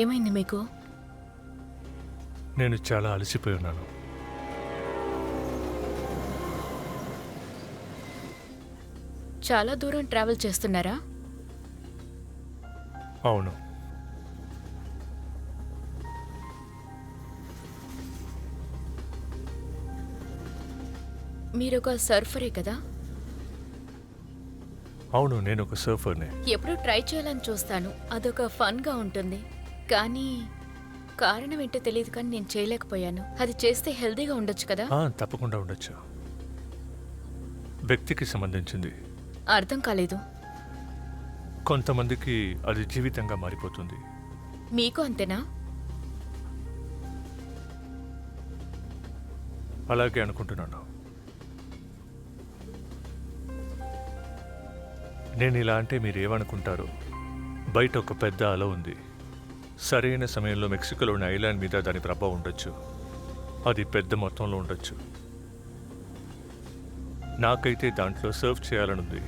ఏమైంది మీకు? నేను చాలా అలసిపోయి ఉన్నాను. చాలా దూరం ట్రావెల్ చేస్తున్నారా? అవును. మీరొక సర్ఫరే కదా? అవును, నేను ఒక సర్ఫర్నే. ఎప్పుడూ ట్రై చేయాలని చూస్తాను, అదొక ఫన్గా ఉంటుంది. కానీ కారణం ఏంటో తెలియదు, కానీ నేను చేయలేకపోయాను. అది చేస్తే హెల్తీగా ఉండొచ్చు కదా? తప్పకుండా ఉండొచ్చు. వ్యక్తికి సంబంధించింది. అర్థం కాలేదు. కొంతమందికి అది జీవితంగా మారిపోతుంది. మీకు అంతేనా? అలాగే అనుకుంటున్నాను. నేను ఇలా అంటే మీరు ఏమనుకుంటారు? బయట ఒక పెద్ద అల ఉంది. సరైన సమయంలో మెక్సికోలోని ఐలాండ్ మీద దాని ప్రభావం ఉండొచ్చు. అది పెద్ద మొత్తంలో ఉండొచ్చు. నాకైతే దాంట్లో సర్వ్ చేయాలనుంది.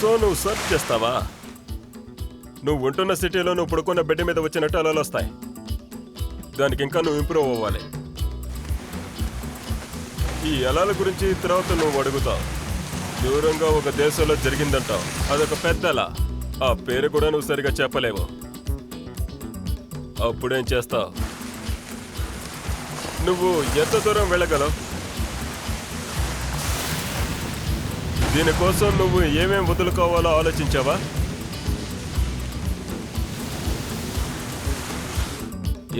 సో నువ్వు సర్చ్ చేస్తావా? నువ్వు ఉంటున్న సిటీలో నువ్వు పడుకున్న బెడ్ మీద వచ్చినట్టు అలలు వస్తాయి. దానికి ఇంకా నువ్వు ఇంప్రూవ్ అవ్వాలి. ఈ అలల గురించి తర్వాత నువ్వు అడుగుతావు. దూరంగా ఒక దేశంలో జరిగిందంటావు. అదొక పెద్ద అల. ఆ పేరు కూడా నువ్వు సరిగా చెప్పలేవు. అప్పుడేం చేస్తావు? నువ్వు ఎంత దూరం వెళ్ళగలవు? దీనికోసం నువ్వు ఏమేం వదులుకోవాలో ఆలోచించావా?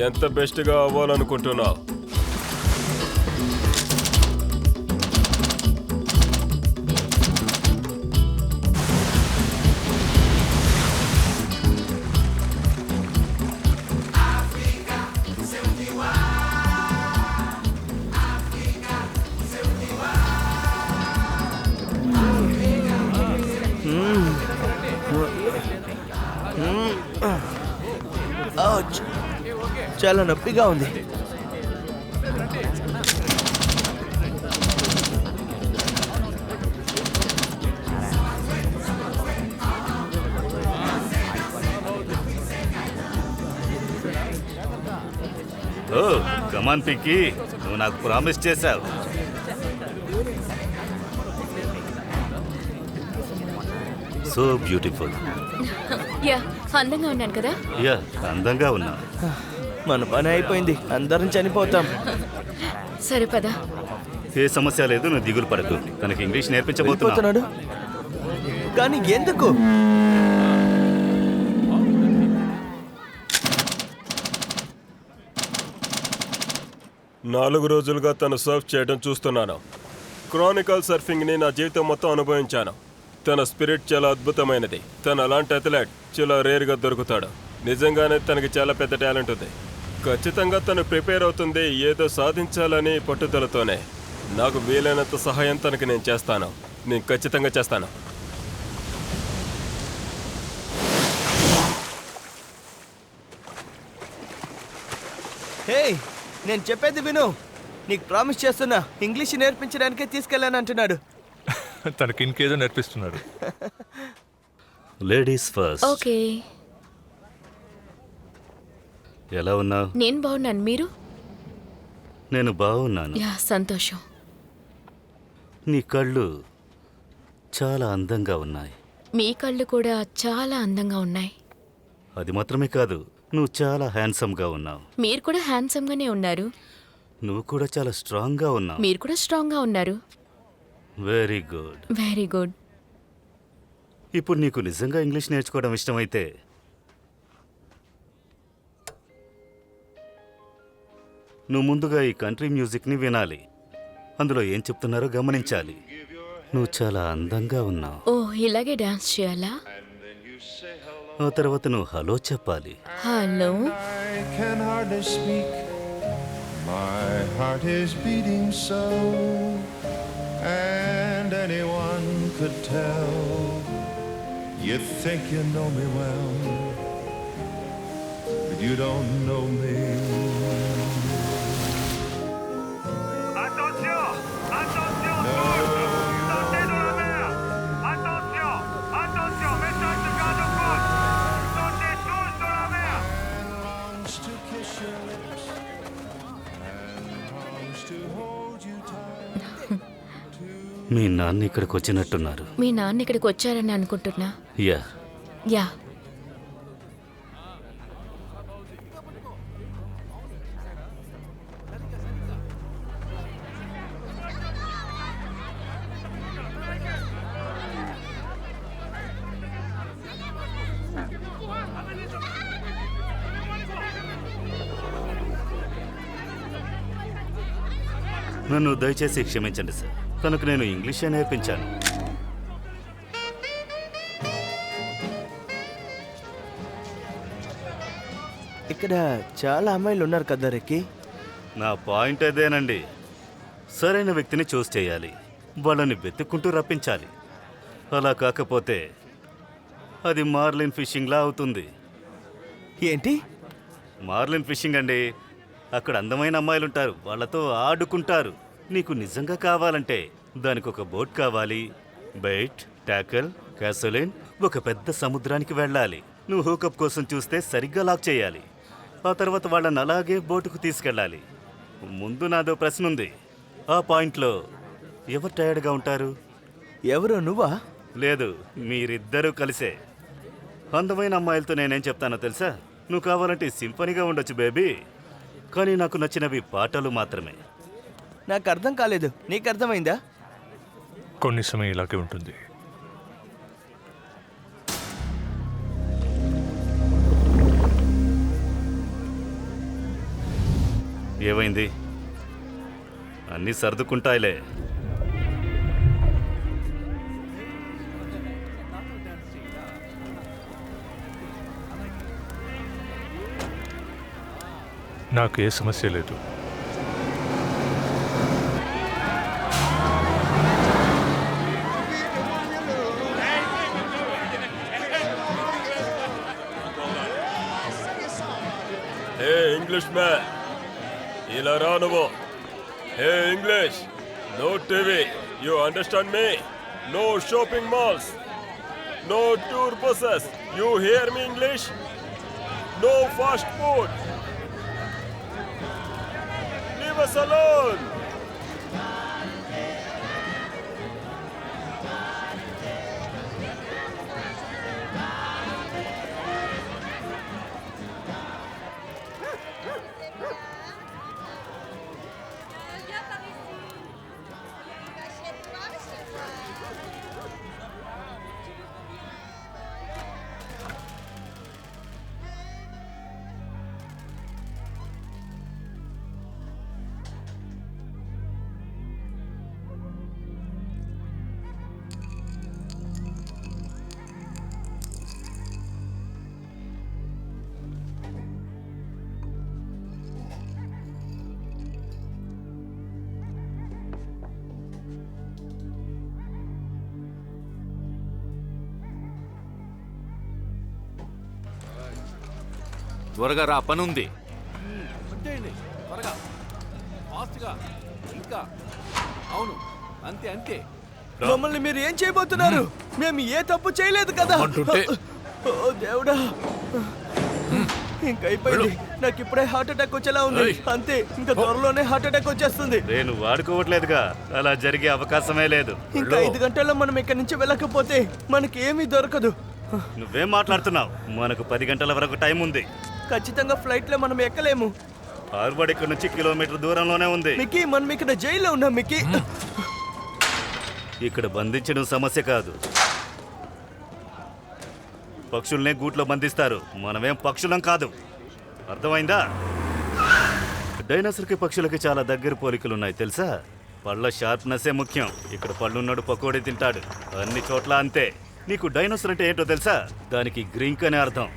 ఎంత బెస్ట్గా అవ్వాలనుకుంటున్నావు? చాలా నొప్పిగా ఉంది. ఓ కమాన్ పిక్కి, నువ్వు నాకు ప్రామిస్ చేశావు. So beautiful. యా, అందంగా ఉన్నాను కదా? యా, అందంగా ఉన్నావు. మన పని అయిపోయింది, అందరం చనిపోతాం. సరే పద. ఏ సమస్య లేదు, నువ్వు దిగులు పడకు. తనకి ఇంగ్లీష్ నేర్పించబోతున్నా. వెళ్ళిపోతున్నాడు. కానీ ఎందుకు? నాలుగు రోజులుగా తను సర్ఫ్ చేయడం చూస్తున్నాను. క్రానికల్ సర్ఫింగ్ని నా జీవితం మొత్తం అనుభవించాను. తన స్పిరిట్ చాలా అద్భుతమైనది. తను అలాంటి అథ్లెట్ చాలా రేర్గా దొరుకుతాడు. నిజంగానే తనకి చాలా పెద్ద టాలెంట్ ఉంది. ఖచ్చితంగా తను ప్రిపేర్ అవుతుంది ఏదో సాధించాలని పట్టుదలతోనే. నాకు వీలైనంత సహాయం తనకి నేను చేస్తాను. నేను ఖచ్చితంగా చేస్తాను. హే, నేను చెప్పేది విను. నీకు ప్రామిస్ చేస్తున్నా, ఇంగ్లీష్ నేర్పించడానికే తీసుకెళ్ళానంటున్నాడు. తనకి ఇంకేదో నేర్పిస్తున్నారు. Ladies first. ఓకే. ఎలా ఉన్నావు? నేను బాగున్నాను, మీరు? నేను బాగున్నాను. యా, సంతోషం. నీ కళ్ళు చాలా అందంగా ఉన్నాయి. మీ కళ్ళు కూడా చాలా అందంగా ఉన్నాయి. అది మాత్రమే కాదు, నువ్వు చాలా హ్యాండ్సమ్గా ఉన్నావు. మీరు కూడా హ్యాండ్సమ్గానే ఉన్నారు. నువ్వు కూడా చాలా స్ట్రాంగ్గా ఉన్నావు. మీరు కూడా స్ట్రాంగ్గా ఉన్నారు. Very good. Very good. ఇప్పుడు నీకు నిజంగా ఇంగ్లీష్ నేర్చుకోవడం ఇష్టమైతే నువ్వు ముందుగా ఈ కంట్రీ మ్యూజిక్ని వినాలి. అందులో ఏం చెప్తున్నారో గమనించాలి. నువ్వు చాలా అందంగా ఉన్నావు. ఓ, ఇలాగే డాన్స్ చేయాలా? ఆ తర్వాత నువ్వు హలో చెప్పాలి. Hello. I can hardly speak. My heart is beating so, and anyone could tell. You think you know me well, but you don't know me. Attention! Attention! Sortez de la mer! Attention! Attention! Message de garde-côte! Sortez tous de la mer! Longs to kiss your lips, and longs to hold you tight. మీ నాన్న ఇక్కడికి వచ్చినట్టున్నారు. మీ నాన్న ఇక్కడికి వచ్చారని అనుకుంటున్నా. Yeah. Yeah. నన్ను దయచేసి క్షమించండి సార్. తనకు నేను ఇంగ్లీషే నేర్పించాను. ఇక్కడ చాలా అమ్మాయిలు ఉన్నారు కదా రెక్కి. నా పాయింట్ అదేనండి. సరైన వ్యక్తిని చూస్ చేయాలి, వాళ్ళని వెతుక్కుంటూ రప్పించాలి. అలా కాకపోతే అది మార్లిన్ ఫిషింగ్లా అవుతుంది. ఏంటి? మార్లిన్ ఫిషింగ్ అండి. అక్కడ అందమైన అమ్మాయిలుంటారు, వాళ్ళతో ఆడుకుంటారు. నీకు నిజంగా కావాలంటే దానికి ఒక బోట్ కావాలి, బైట్, టాకల్, క్యాసోలిన్, ఒక పెద్ద సముద్రానికి వెళ్ళాలి. నువ్వు హూకప్ కోసం చూస్తే సరిగ్గా లాక్ చేయాలి. ఆ తర్వాత వాళ్ళని అలాగే బోటుకు తీసుకెళ్ళాలి. ముందు నాదో ప్రశ్న ఉంది. ఆ పాయింట్లో ఎవరు టైర్డ్గా ఉంటారు? ఎవరు, నువ్వా? లేదు, మీరిద్దరూ కలిసే. అందమైన అమ్మాయిలతో నేనేం చెప్తానో తెలుసా? నువ్వు కావాలంటే సింఫనీగా ఉండొచ్చు బేబీ, కానీ నాకు నచ్చినవి పాటలు మాత్రమే. నాకు అర్థం కాలేదు, నీకు అర్థమైందా? కొన్ని సమయం ఇలాగే ఉంటుంది. ఏమైంది? అన్నీ సర్దుకుంటాయిలే. నాకు ఏ సమస్య లేదు. హే ఇంగ్లీష్ మ్యాన్, ఇలా రా నువ్వు. Hey English, no TV, you understand me? No shopping malls, no tour buses, you hear me English? No fast food. Viva Salon! త్వరగా రా, పనుంది. త్వరగా ఫాస్ట్గా ఇంకా అవును అంతే అంతే. మమ్మల్ని మీరు ఏం చేయబోతున్నారు? మేము ఏ తప్పు చేయలేదు కదా. అంటుంటే ఓ దేవుడా, ఇంకైపోయింది. నాకు ఇప్పుడే హార్ట్ అటాక్ వచ్చేలా ఉంది. అంతే, ఇంకా త్వరలోనే హార్ట్ అటాక్ వచ్చేస్తుంది. నేను వాడుకోవట్లేదుగా, అలా జరిగే అవకాశమే లేదు. ఇంకా 5 గంటల్లో మనం ఇక్కడి నుంచి వెళ్ళకపోతే మనకి ఏమీ దొరకదు. నువ్వేం మాట్లాడుతున్నావు? మనకు 10 గంటల వరకు టైం ఉంది. ఖచ్చితంగా ఫ్లైట్ లో మనం ఎక్కలేము. హార్వర్డ్ ఇక్కడ నుంచి కిలోమీటర్ దూరంలోనే ఉంది. మిక్కీ, మనం ఇక్కడ జైల్లో ఉన్నాం మిక్కీ. ఇక్కడ బంధించడం సమస్య కాదు, పక్షుల్నే గూట్లో బంధిస్తారు. మనమేం పక్షులం కాదు, అర్థమైందా? డైనోసర్కి పక్షులకి చాలా దగ్గర పోలికలున్నాయి తెలుసా? పళ్ళ షార్ప్నెస్సే ముఖ్యం. ఇక్కడ పళ్ళున్నాడు పకోడీ తింటాడు, అన్ని చోట్ల అంతే. నీకు డైనోసర్ అంటే ఏంటో తెలుసా? దానికి గ్రీంక్ అనే అర్థం.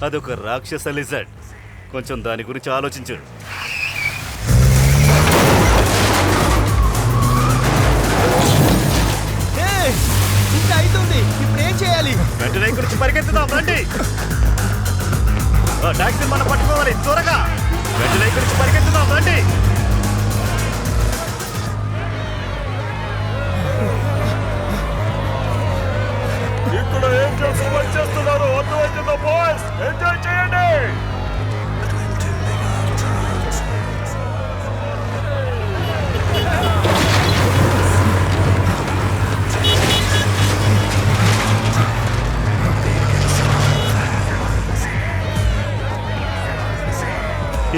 అదొక రాక్షస లిజర్డ్. కొంచెం దాని గురించి ఆలోచించు. ఇంకా అవుతుంది, ఇప్పుడు ఏం చేయాలి? వెంటనే గురించి పరిగెత్తుదాం, రండి. టాక్సీ మనం పట్టుకోవాలి, త్వరగా. వెంటనే గురించి పరిగెత్తుదాం, రండి. ఇక్కడ ఏం చేస్తున్నారు? అర్థమవుతుందా బాయ్స్? ఎంజాయ్ చేయండి.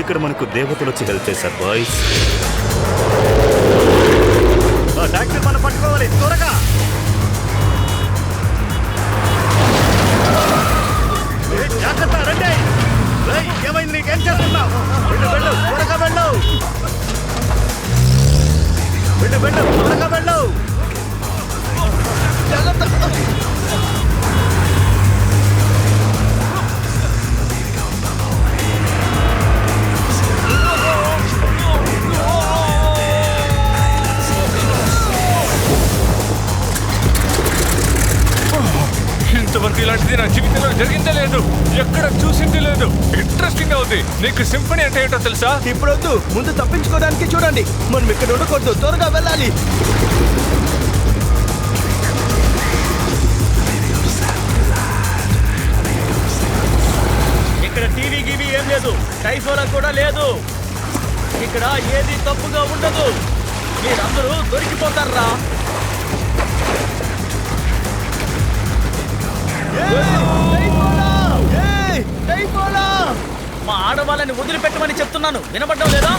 ఇక్కడ మనకు దేవతలు వచ్చి హెల్ప్ చేశారు బాయ్స్. టాక్సీ మనం పట్టుకోవాలి, త్వరగా. జాగ్రత్త, రండి. ఏమైంది? నీకేం చేస్తున్నావు? వెళ్ళు, త్వరగా వెళ్ళు. త్వరగా వెళ్ళు. ఇంతవరకు ఇలాంటిది నా జీవితంలో జరిగిందే లేదు, ఎక్కడ చూసింది లేదు. ఇంట్రెస్టింగ్ గా ఉంది. నీకు సింఫనీ అంటే ఏంటో తెలుసా? ఇప్పుడొద్దు, ముందు తప్పించుకోవడానికి చూడండి. మనం ఇక్కడ ఉండకూడదు, త్వరగా వెళ్ళాలి. ఇక్కడ టీవీ గీవీ ఏం లేదు, టైఫోలా కూడా లేదు. ఇక్కడ ఏది తప్పుగా ఉండదు. మీరందరూ దొరికిపోతారా? మా ఆడవాళ్ళని వదిలిపెట్టమని చెప్తున్నాను, వినపడ్డం లేదా?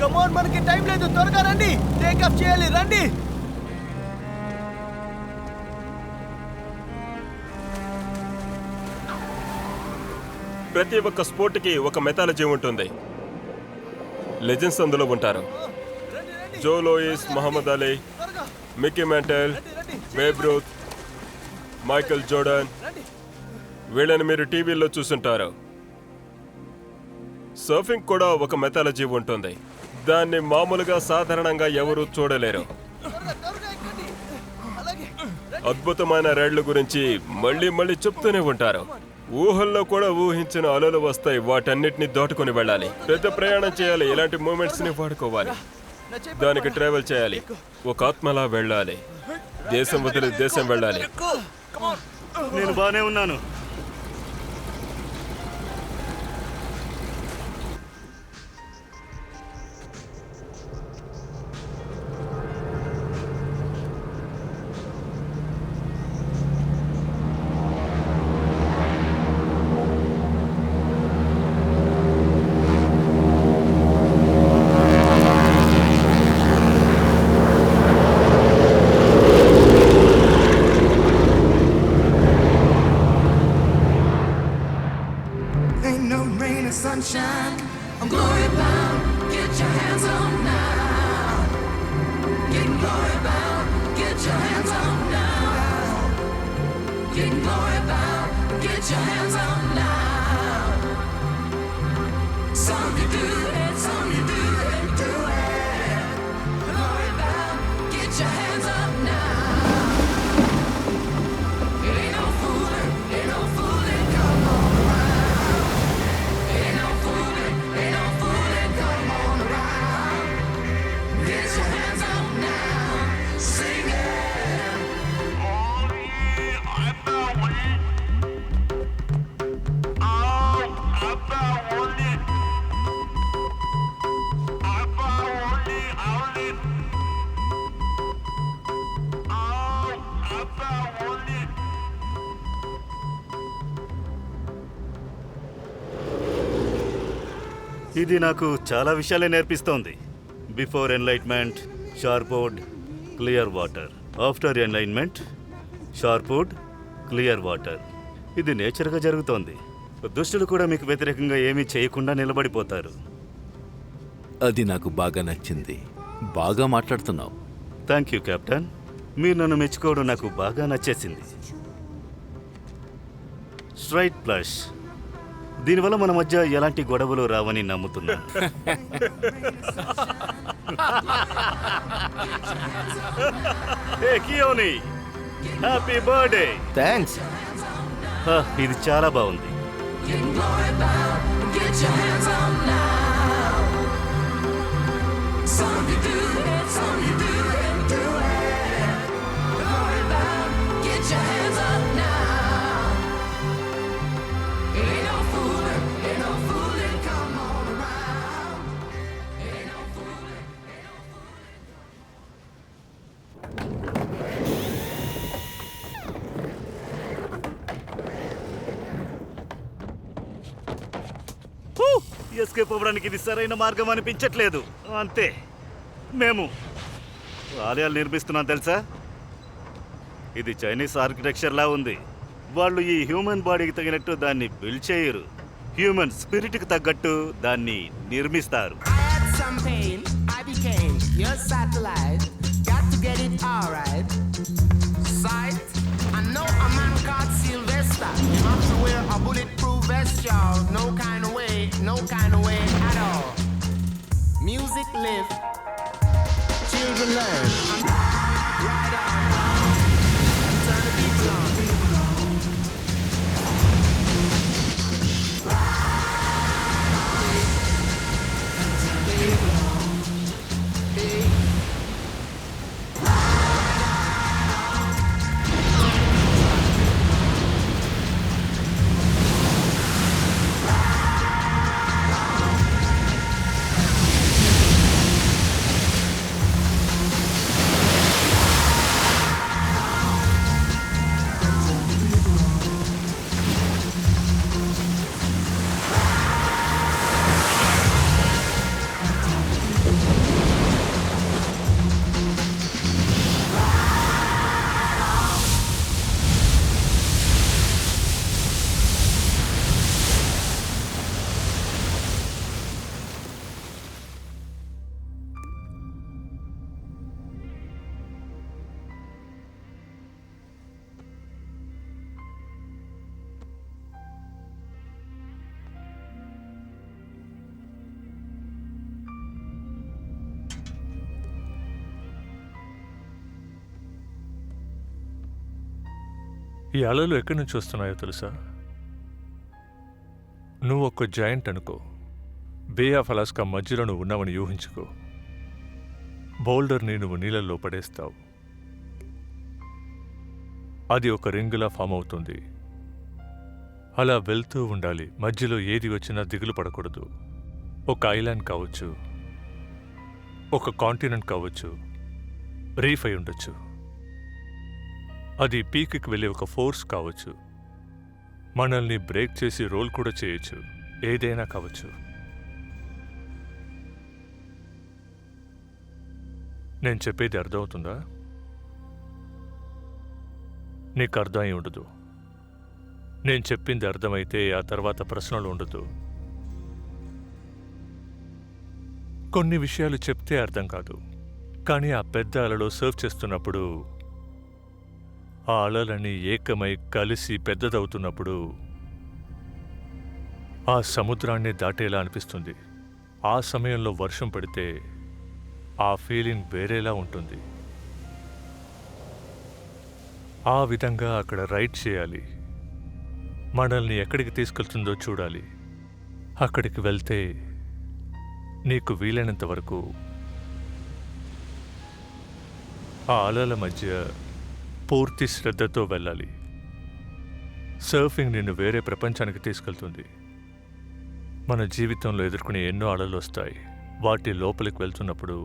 కమాన్, మనకి టైం లేదు, త్వరగా రండి, టేక్ ఆఫ్ చేయాలి, రండి. ప్రతి ఒక్క స్పోర్ట్కి ఒక మెథాలజీ ఉంటుంది. లెజెండ్స్ అందులో ఉంటారు. Joe Louis, Muhammad Ali, Mickey Mantle, Babe Ruth, Michael Jordan, వీళ్ళని మీరు టీవీల్లో చూసుంటారు. సర్ఫింగ్ కూడా ఒక మెథాలజీ ఉంటుంది. దాన్ని మామూలుగా సాధారణంగా ఎవరూ చూడలేరు. అద్భుతమైన రైళ్ల గురించి మళ్ళీ మళ్ళీ చెప్తూనే ఉంటారు. ఊహల్లో కూడా ఊహించిన అలలు వస్తాయి, వాటన్నిటిని దాటుకొని వెళ్ళాలి. పెద్ద ప్రయాణం చేయాలి, ఇలాంటి మూమెంట్స్ ని వాడుకోవాలి. దానికి ట్రావెల్ చేయాలి, ఒక ఆత్మలా వెళ్ళాలి, దేశం వదిలి దేశం వెళ్ళాలి. నేను బానే ఉన్నాను. Ain't no rain or sunshine. I'm glory bound, get your hands on now. Getting glory bound, get your hands on now. Getting glory bound, get your hands on now. Some you do it, some you do it, do it. Glory bound, get your hands up now. It ain't no fooling, come on. ఇది నాకు చాలా విషయాలే నేర్పిస్తోంది. Before enlightenment, chop wood, carry water. After enlightenment, chop wood, carry water. ఇది నేచర్గా జరుగుతోంది. దుష్టులు కూడా మీకు వ్యతిరేకంగా ఏమీ చేయకుండా నిలబడిపోతారు. అది నాకు బాగా నచ్చింది. బాగా మాట్లాడుతున్నావు. Thank you captain. మీరు నన్ను మెచ్చుకోవడం నాకు బాగా నచ్చేసింది. Straight plus. దీనివల్ల మన మధ్య ఎలాంటి గొడవలు రావని నమ్ముతున్నా. Happy birthday. థ్యాంక్స్. ఇది చాలా బాగుంది. Getting glory bound, get your hands on now. Some of you do it, some of you do it, do it. Glory bound, get your hands up now. Ain't no fooling, come on around. Ain't no fooling. Escape అవ్వడానికి ఇది సరైన మార్గం అనిపించట్లేదు. అంతే, మేము ఆలయాలు నిర్మిస్తున్నాం తెలుసా. ఇది చైనీస్ ఆర్కిటెక్చర్లా ఉంది. వాళ్ళు ఈ హ్యూమన్ బాడీకి తగినట్టు దాన్ని బిల్డ్ చేయరు. హ్యూమన్ స్పిరిట్కి తగ్గట్టు దాన్ని నిర్మిస్తారు. I had some pain, I became your satellite. Got to get it alright. Sight, I know a man called Sylvester. You have to wear a bulletproof vest, y'all. No kind of way at all. Music live, children learn. Right on, turn the people on. ఈ అలలు ఎక్కడి నుంచి వస్తున్నాయో తెలుసా? నువ్వు ఒక joint అనుకో. బే of Alaska మధ్యలో నువ్వు ఉన్నావని ఊహించుకో. బౌల్డర్ని నువ్వు నీళ్ళల్లో పడేస్తావు. అది ఒక రింగులా ఫామ్ అవుతుంది. అలా వెళ్తూ ఉండాలి. మధ్యలో ఏది వచ్చినా దిగులు పడకూడదు. ఒక ఐలాండ్ కావచ్చు, ఒక కాంటినెంట్ కావచ్చు, రీఫ్ అయి ఉండొచ్చు. అది పీక్కి వెళ్ళే ఒక ఫోర్స్ కావచ్చు. మనల్ని బ్రేక్ చేసి రోల్ కూడా చేయొచ్చు. ఏదైనా కావచ్చు. నేను చెప్పేది అర్థమవుతుందా? నీకు అర్థం అయి ఉండదు. నేను చెప్పింది అర్థమైతే ఆ తర్వాత ప్రశ్నలు ఉండదు. కొన్ని విషయాలు చెప్తే అర్థం కాదు, కానీ ఆ పెద్ద అలలో సర్వ్ చేస్తున్నప్పుడు, ఆ అలలని ఏకమై కలిసి పెద్దదవుతున్నప్పుడు ఆ సముద్రాన్ని దాటేలా అనిపిస్తుంది. ఆ సమయంలో వర్షం పడితే ఆ ఫీలింగ్ వేరేలా ఉంటుంది. ఆ విధంగా అక్కడ రైడ్ చేయాలి. మనల్ని ఎక్కడికి తీసుకెళ్తుందో చూడాలి. అక్కడికి వెళ్తే నీకు వీలైనంత వరకు ఆ అలల మధ్య పూర్తి శ్రద్ధతో వెళ్ళాలి. సర్ఫింగ్ నిన్ను వేరే ప్రపంచానికి తీసుకెళ్తుంది. మన జీవితంలో ఎదుర్కొనే ఎన్నో అలలు వస్తాయి. వాటి లోపలికి వెళ్తున్నప్పుడు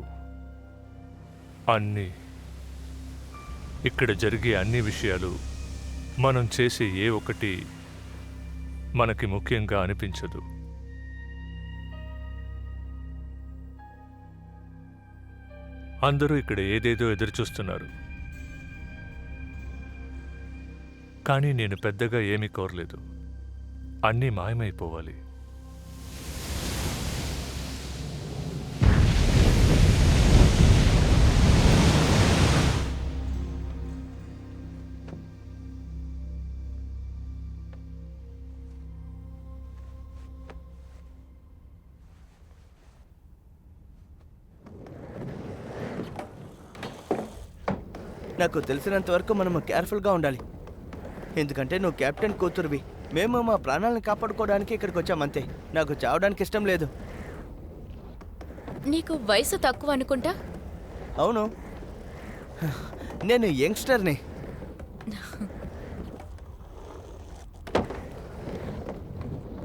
ఇక్కడ జరిగే అన్ని విషయాలు, మనం చేసే ఏ ఒక్కటి మనకి ముఖ్యంగా అనిపించదు. అందరూ ఇక్కడ ఏదేదో ఎదురుచూస్తున్నారు, కానీ నేను పెద్దగా ఏమీ కోరలేదు. అన్నీ మాయమైపోవాలి. నాకు తెలిసినంత వరకు మనము కేర్ఫుల్గా ఉండాలి. ఎందుకంటే నువ్వు కెప్టెన్ కూతురువి. మేము మా ప్రాణాలను కాపాడుకోవడానికి ఇక్కడికి వచ్చామంతే. నాకు చావడానికి ఇష్టం లేదు. నీకు వయసు తక్కువ అనుకుంటా. అవును, నేను యంగ్స్టర్ని.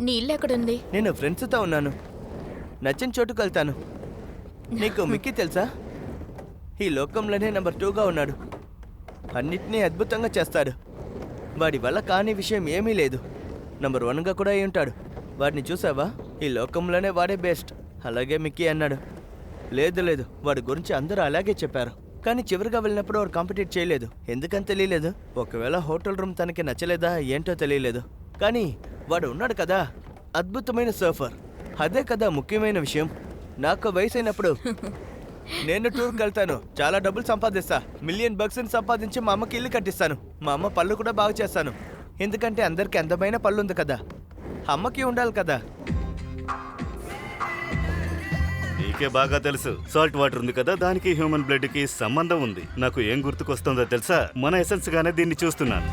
నీ ఇల్లు ఎక్కడుంది? నేను ఫ్రెండ్స్తో ఉన్నాను. నచ్చిన చోటుకు వెళ్తాను. నీకు మిక్కీ తెలుసా? ఈ లోకంలోనే నెంబర్ 2గా ఉన్నాడు. అన్నిటినీ అద్భుతంగా చేస్తాడు. వాడి వల్ల కాని విషయం ఏమీ లేదు. నెంబర్ 1గా కూడా అయి ఉంటాడు. వాడిని చూసావా? ఈ లోకంలోనే వాడే బెస్ట్. అలాగే మిక్కీ అన్నాడు. లేదు, వాడి గురించి అందరూ అలాగే చెప్పారు. కానీ చివరిగా వెళ్ళినప్పుడు వాడు కాంపిటీట్ చేయలేదు. ఎందుకని తెలియలేదు. ఒకవేళ హోటల్ రూమ్ తనకి నచ్చలేదా ఏంటో తెలియలేదు. కానీ వాడు ఉన్నాడు కదా, అద్భుతమైన సర్ఫర్. అదే కదా ముఖ్యమైన విషయం. నాకు వయసు అయినప్పుడు నేను టూర్కి వెళ్తాను. చాలా డబ్బులు సంపాదిస్తా. $1 మిలియన్ సంపాదించి మా అమ్మకి ఇల్లు కట్టిస్తాను. మా అమ్మ పళ్ళు కూడా బాగు చేస్తాను. ఎందుకంటే అందరికీ అందమైన పళ్ళు ఉంది కదా, అమ్మకి ఉండాలి కదా. నీకే బాగా తెలుసు. సాల్ట్ వాటర్ ఉంది కదా, దానికి హ్యూమన్ బ్లడ్ కి సంబంధం ఉంది. నాకు ఏం గుర్తుకొస్తుందో తెలుసా? మన ఎసెన్స్ గానే దీన్ని చూస్తున్నాను.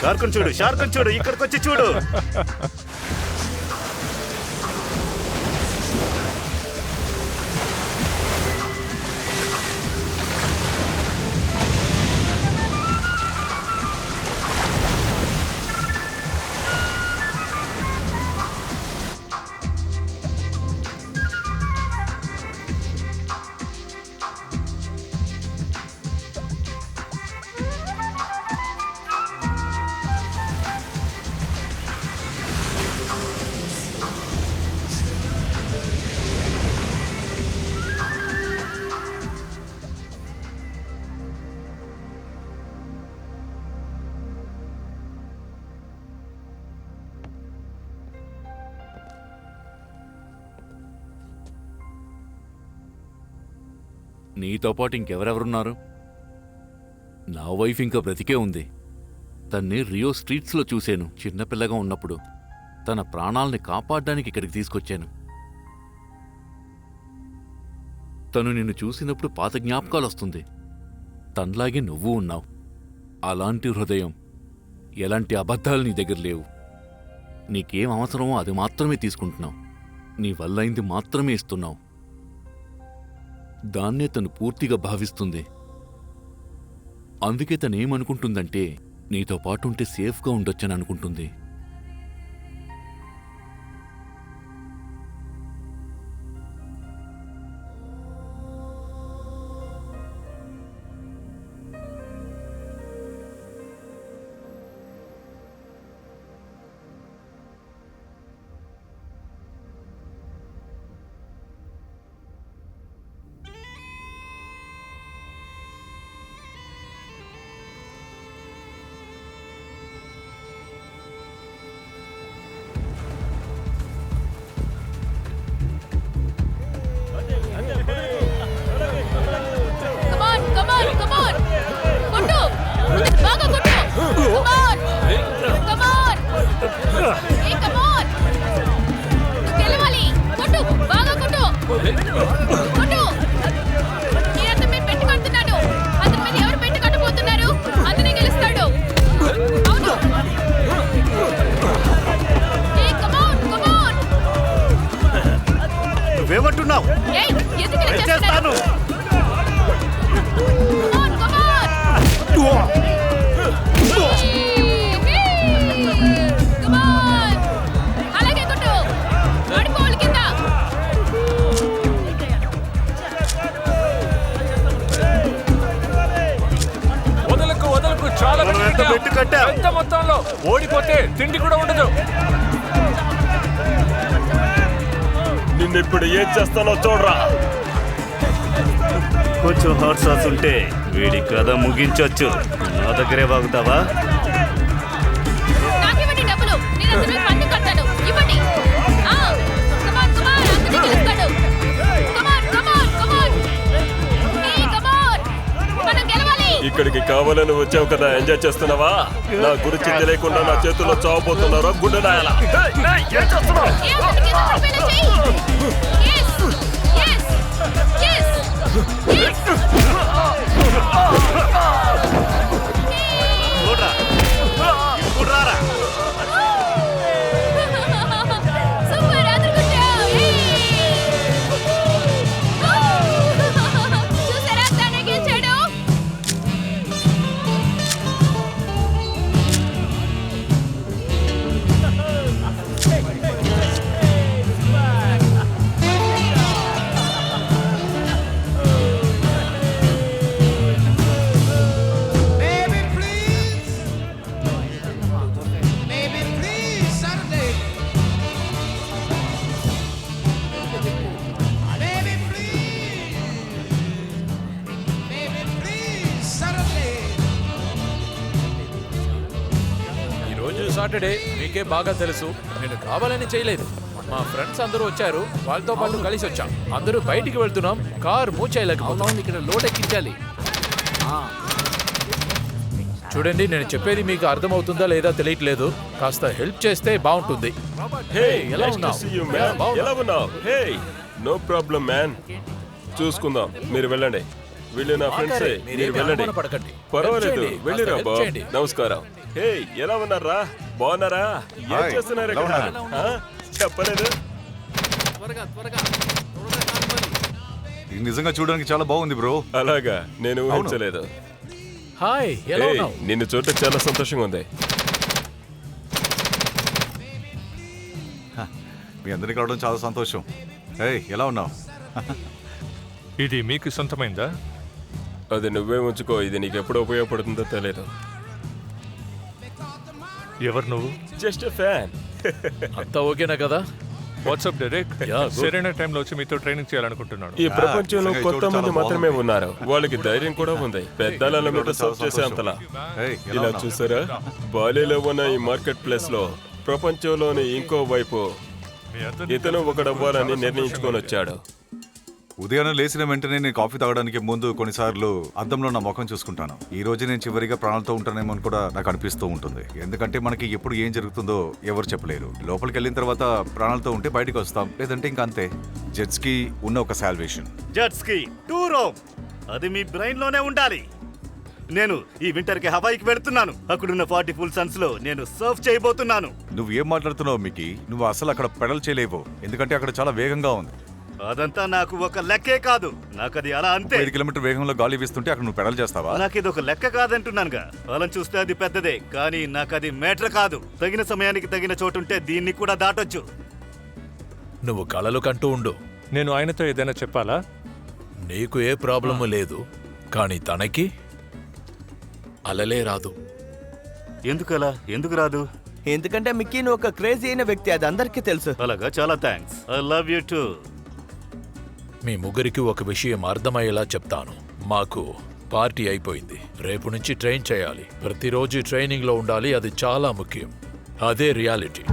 షార్కన్ చూడు, ఇక్కడికి వచ్చి చూడు. నీతో పాటు ఇంకెవరెవరున్నారు? నా వైఫ్ ఇంకా బ్రతికే ఉంది. తన్ని రియో స్ట్రీట్స్లో చూశాను చిన్నపిల్లగా ఉన్నప్పుడు. తన ప్రాణాల్ని కాపాడడానికి ఇక్కడికి తీసుకొచ్చాను. తను నిన్ను చూసినప్పుడు పాత జ్ఞాపకాలు వస్తుంది. తనలాగే నువ్వు ఉన్నావు. అలాంటి హృదయం, ఎలాంటి అబద్ధాలు నీ దగ్గర లేవు. నీకేం అవసరమో అది మాత్రమే తీసుకుంటున్నావు. నీ వల్లైంది మాత్రమే ఇస్తున్నావు. దాన్నే తను పూర్తిగా భావిస్తుంది. అందుకే తనేమనుకుంటుందంటే నీతో పాటు ఉంటే సేఫ్గా ఉండొచ్చని అనుకుంటుంది. నువ్వేమంటున్నావు? చేస్తాను. వదలకు చాలా పెట్టు కట్టా. పెద్ద మొత్తంలో ఓడిపోతే తిండి కూడా ఉండదు. నిన్నిప్పుడు ఏం చేస్తానో చూడరా. కొంచెం హాట్ సాస్ ఉంటే వీడి కథ ముగించొచ్చు. నా దగ్గరే వాగుతావా? ఇక్కడికి కావాలని వచ్చావు కదా, ఎంజాయ్ చేస్తున్నావా? నా గురించి తెలియకుండా నా చేతుల్లో చావబోతున్నారా గుండె నాయాలా? ఏం చేస్తున్నావు? చూడరా, ఇప్పుడు రారా. సాటర్డే మీకే బాగా తెలుసు. నేను కావాలని చేయలేదు. మా ఫ్రెండ్స్ అందరూ వచ్చారు, వాళ్ళతో పాటు కలిసి వచ్చాం. అందరూ బయటికి వెళ్తున్నాం. కార్ మూవ్ చేయలేకపోతున్నాం. ఇక్కడ లోడ్ ఎక్కించాలి. చూడండి, నేను చెప్పేది మీకు అర్థమవుతుందా లేదా తెలియట్లేదు. కాస్త హెల్ప్ చేస్తే బాగుంటుంది. ఎలా ఉన్నావు? నో ప్రాబ్లం మ్యాన్, చూసుకుందాం. మీరు వెళ్ళండి. వీళ్ళు నా ఫ్రెండ్సే, మీరు వెళ్ళండి. పర్వాలేదు, వెళ్ళిరా బాబు. నమస్కారం. హే, ఎలా ఉన్నారా? బాగున్నారా? ఏం చేస్తున్నారు ఇక్కడ? చెప్పలేదు. ఇది నిజంగా చూడడానికి చాలా బాగుంది బ్రో. అలాగా, నేను ఊహించలేదు. హాయ్, ఎలా ఉన్నావు? నిన్ను చూడటం చాలా సంతోషంగా ఉంది. మీ అందరికి రావడం చాలా సంతోషం. హే, ఎలా ఉన్నావు? ఇది మీకు సొంతమైందా? అది నువ్వే ఉంచుకో. ఇది నీకు ఎప్పుడు ఉపయోగపడుతుందో తెలియదు. ఎవరు నువ్వు? Just fan. అంతా ఓకేనా కదా? WhatsApp direct. సరైన టైంలో వచ్చి మీతో ట్రైనింగ్ చేయాలనుకుంటున్నాను. ఈ ప్రపంచంలో కొంతమంది మాత్రమే ఉన్నారు, వాళ్ళకి ధైర్యం కూడా ఉంది. పెద్దల మీద సర్వ్ చేసే అంతలా. ఇలా చూసారా, బాలీలో ఉన్న ఈ మార్కెట్ ప్లేస్ లో ప్రపంచంలోని ఇంకో వైపు ఇతను ఒకడవ్వాలని నిర్ణయించుకొని వచ్చాడు. ఉదయాన్నే లేచిన వెంటనే నేను కాఫీ తాగడానికి ముందు కొన్నిసార్లు అద్దంలో నా ముఖం చూసుకుంటాను. ఈ రోజు నేను చివరిగా ప్రాణాలతో ఉంటానేమో అని కూడా నాకు అనిపిస్తూ ఉంటుంది. ఎందుకంటే మనకి ఎప్పుడు ఏం జరుగుతుందో ఎవరు చెప్పలేరు. లోపలికి వెళ్ళిన తర్వాత ప్రాణాలతో ఉంటే బయటకు వస్తాం, లేదంటే ఇంకా అంతే. జెట్స్ కి ఉన్న ఒక సాల్వేషన్. జెట్స్ కి టూర్ హోమ్, అది మీ బ్రెయిన్ లోనే ఉండాలి. నేను ఈ వింటర్ కి హవాయికి వెళ్తున్నాను. అక్కడున్న 40 ఫుల్ సన్స్ లో నేను సర్ఫ్ చేయబోతున్నాను. నువ్వు ఏం మాట్లాడుతున్నావు మికీ? నువ్వు అసలు అక్కడ పెడల్ చేయలేవు, ఎందుకంటే అక్కడ చాలా వేగంగా ఉంది. అదంతా నాకు ఒక లెక్కే కాదు, నాకు అది అలా అంతే. 5 కిలోమీటర్ వేగంలో గాలి వీస్తుంటే అక్కడ నువ్వు పెడల్ చేస్తావా? నాకు ఇది ఒక లెక్క కాదంటున్నానుగా. అలా చూస్తే అది పెద్దదే, కానీ నాకు అది మేటర్ కాదు. తగిన సమయానికి తగిన చోటుంటే దీన్ని కూడా దాటొచ్చు. నువ్వు కలలు కంటూ ఉండు. నేను ఆయనతో ఏదైనా చెప్పాలా? నీకు ఏ ప్రాబ్లము లేదు, కానీ తనకి అలలే రాదు. ఎందుకలా? ఎందుకు రాదు? ఎందుకంటే మిక్కీ నువ్వు ఒక క్రేజీ అయిన వ్యక్తి, అది అందరికీ తెలుసు. అలాగా, చాలా thanks. I love you too. మీ ముగ్గురికి ఒక విషయం అర్థమయ్యేలా చెప్తాను. మాకు పార్టీ అయిపోయింది. రేపు నుంచి ట్రైన్ చేయాలి. ప్రతిరోజు ట్రైనింగ్లో ఉండాలి, అది చాలా ముఖ్యం. అదే రియాలిటీ.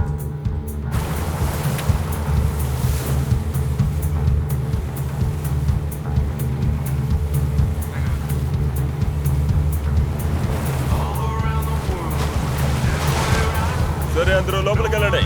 సరే, అందరూ లోపలికి వెళ్ళండి.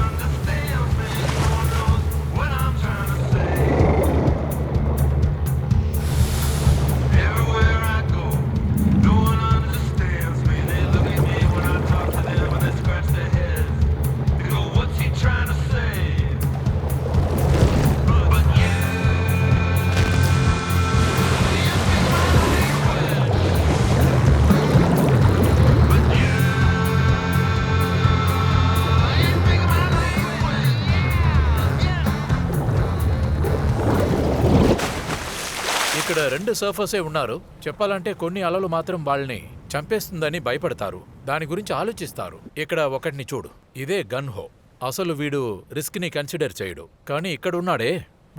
ఇక్కడ 2 సర్ఫర్సే ఉన్నారు. చెప్పాలంటే కొన్ని అలలు మాత్రం వాళ్ళని చంపేస్తుందని భయపడతారు. దాని గురించి ఆలోచిస్తారు. ఇక్కడ ఒకటిని చూడు, ఇదే గన్ హో. అసలు వీడు రిస్క్ ని కన్సిడర్ చేయడు, కానీ ఇక్కడ ఉన్నాడే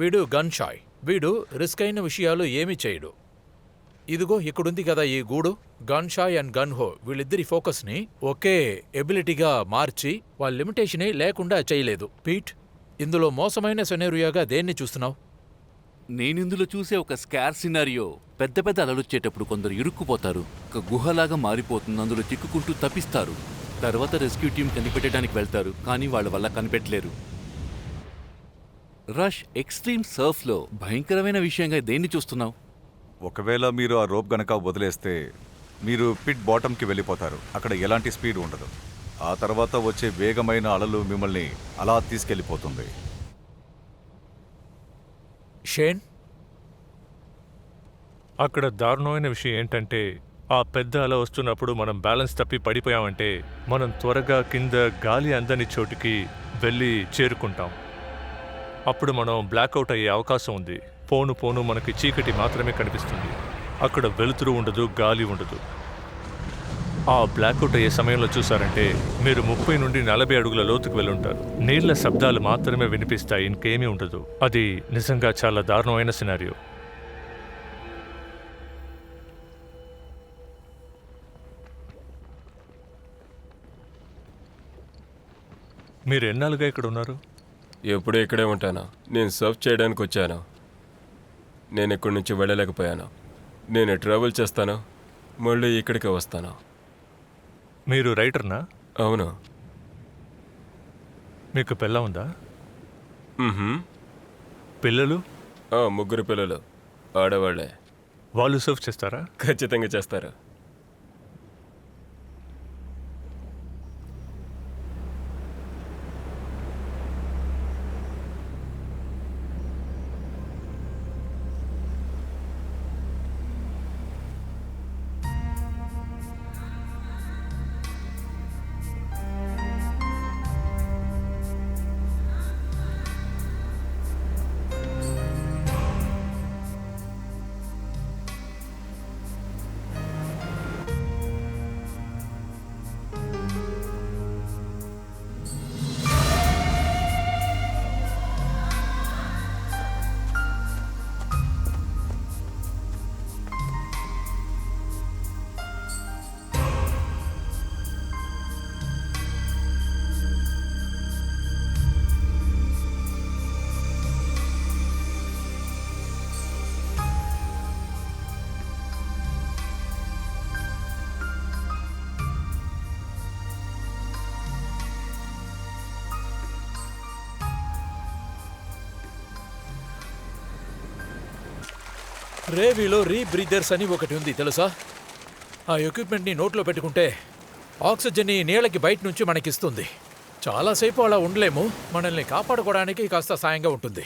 వీడు గన్ షాయ్. వీడు రిస్క్ అయిన విషయాలు ఏమీ చేయడు. ఇదిగో ఇక్కడుంది కదా ఈ గూడు. గన్ షాయ్ అండ్ గన్ హో వీళ్ళిద్దరి ఫోకస్ ని ఒకే ఎబిలిటీగా మార్చి వాళ్ళ లిమిటేషన్ లేకుండా చేయలేదు. పీట్, ఇందులో మోసమైన సెనేరియోగా దేన్ని చూస్తున్నావు? నేనిందులో చూసే ఒక స్కార్ సినారియో. పెద్ద పెద్ద అలలొచ్చేటప్పుడు కొందరు ఇరుక్కుపోతారు, ఒక గుహలాగా మారిపోతుంది, అందులో చిక్కుకుంటూ తప్పిస్తారు. తర్వాత రెస్క్యూ టీం కనిపెట్టడానికి వెళ్తారు, కానీ వాళ్ళ వల్ల కనిపెట్టలేరు. రష్ ఎక్స్ట్రీమ్ సర్ఫ్లో భయంకరమైన విషయంగా దేన్ని చూస్తున్నావు? ఒకవేళ మీరు ఆ రోప్ గనక వదిలేస్తే మీరు పిట్ బాటంకి వెళ్ళిపోతారు. అక్కడ ఎలాంటి స్పీడ్ ఉండదు. ఆ తర్వాత వచ్చే వేగమైన అలలు మిమ్మల్ని అలా తీసుకెళ్ళిపోతుంది. షేన్, అక్కడ దారుణమైన విషయం ఏంటంటే ఆ పెద్ద అల వస్తున్నప్పుడు మనం బ్యాలెన్స్ తప్పి పడిపోయామంటే మనం త్వరగా కింద గాలి అందని చోటుకి వెళ్ళి చేరుకుంటాం. అప్పుడు మనం బ్లాక్అవుట్ అయ్యే అవకాశం ఉంది. పోను పోను మనకి చీకటి మాత్రమే కనిపిస్తుంది. అక్కడ వెలుతురు ఉండదు, గాలి ఉండదు. ఆ బ్లాక్అవుట్ అయ్యే సమయంలో చూసారంటే మీరు 30 నుండి 40 అడుగుల లోతుకు వెళ్ళుంటారు. నీళ్ల శబ్దాలు మాత్రమే వినిపిస్తాయి, ఇంకేమీ ఉండదు. అది నిజంగా చాలా దారుణమైన సినారియో. మీరు ఎన్నాళ్ళుగా ఇక్కడ ఉన్నారు? ఎప్పుడూ ఇక్కడే ఉంటాను. నేను సర్వ్ చేయడానికి వచ్చాను. నేను ఇక్కడి నుంచి వెళ్ళలేకపోయాను. నేను ట్రావెల్ చేస్తాను, మళ్ళీ ఇక్కడికి వస్తాను. మీరు రైటర్నా? అవును. మీకు పిల్ల ఉందా? పిల్లలు? 3 పిల్లలు, ఆడవాళ్లే. వాళ్ళు సర్వ్ చేస్తారా? ఖచ్చితంగా చేస్తారు. రేవీలో రీబ్రీదర్స్ అని ఒకటి ఉంది తెలుసా? ఆ ఎక్విప్మెంట్ని నోట్లో పెట్టుకుంటే ఆక్సిజన్ని నీళ్ళకి బయట నుంచి మనకిస్తుంది. చాలాసేపు అలా ఉండలేము. మనల్ని కాపాడుకోవడానికి కాస్త సాయంగా ఉంటుంది.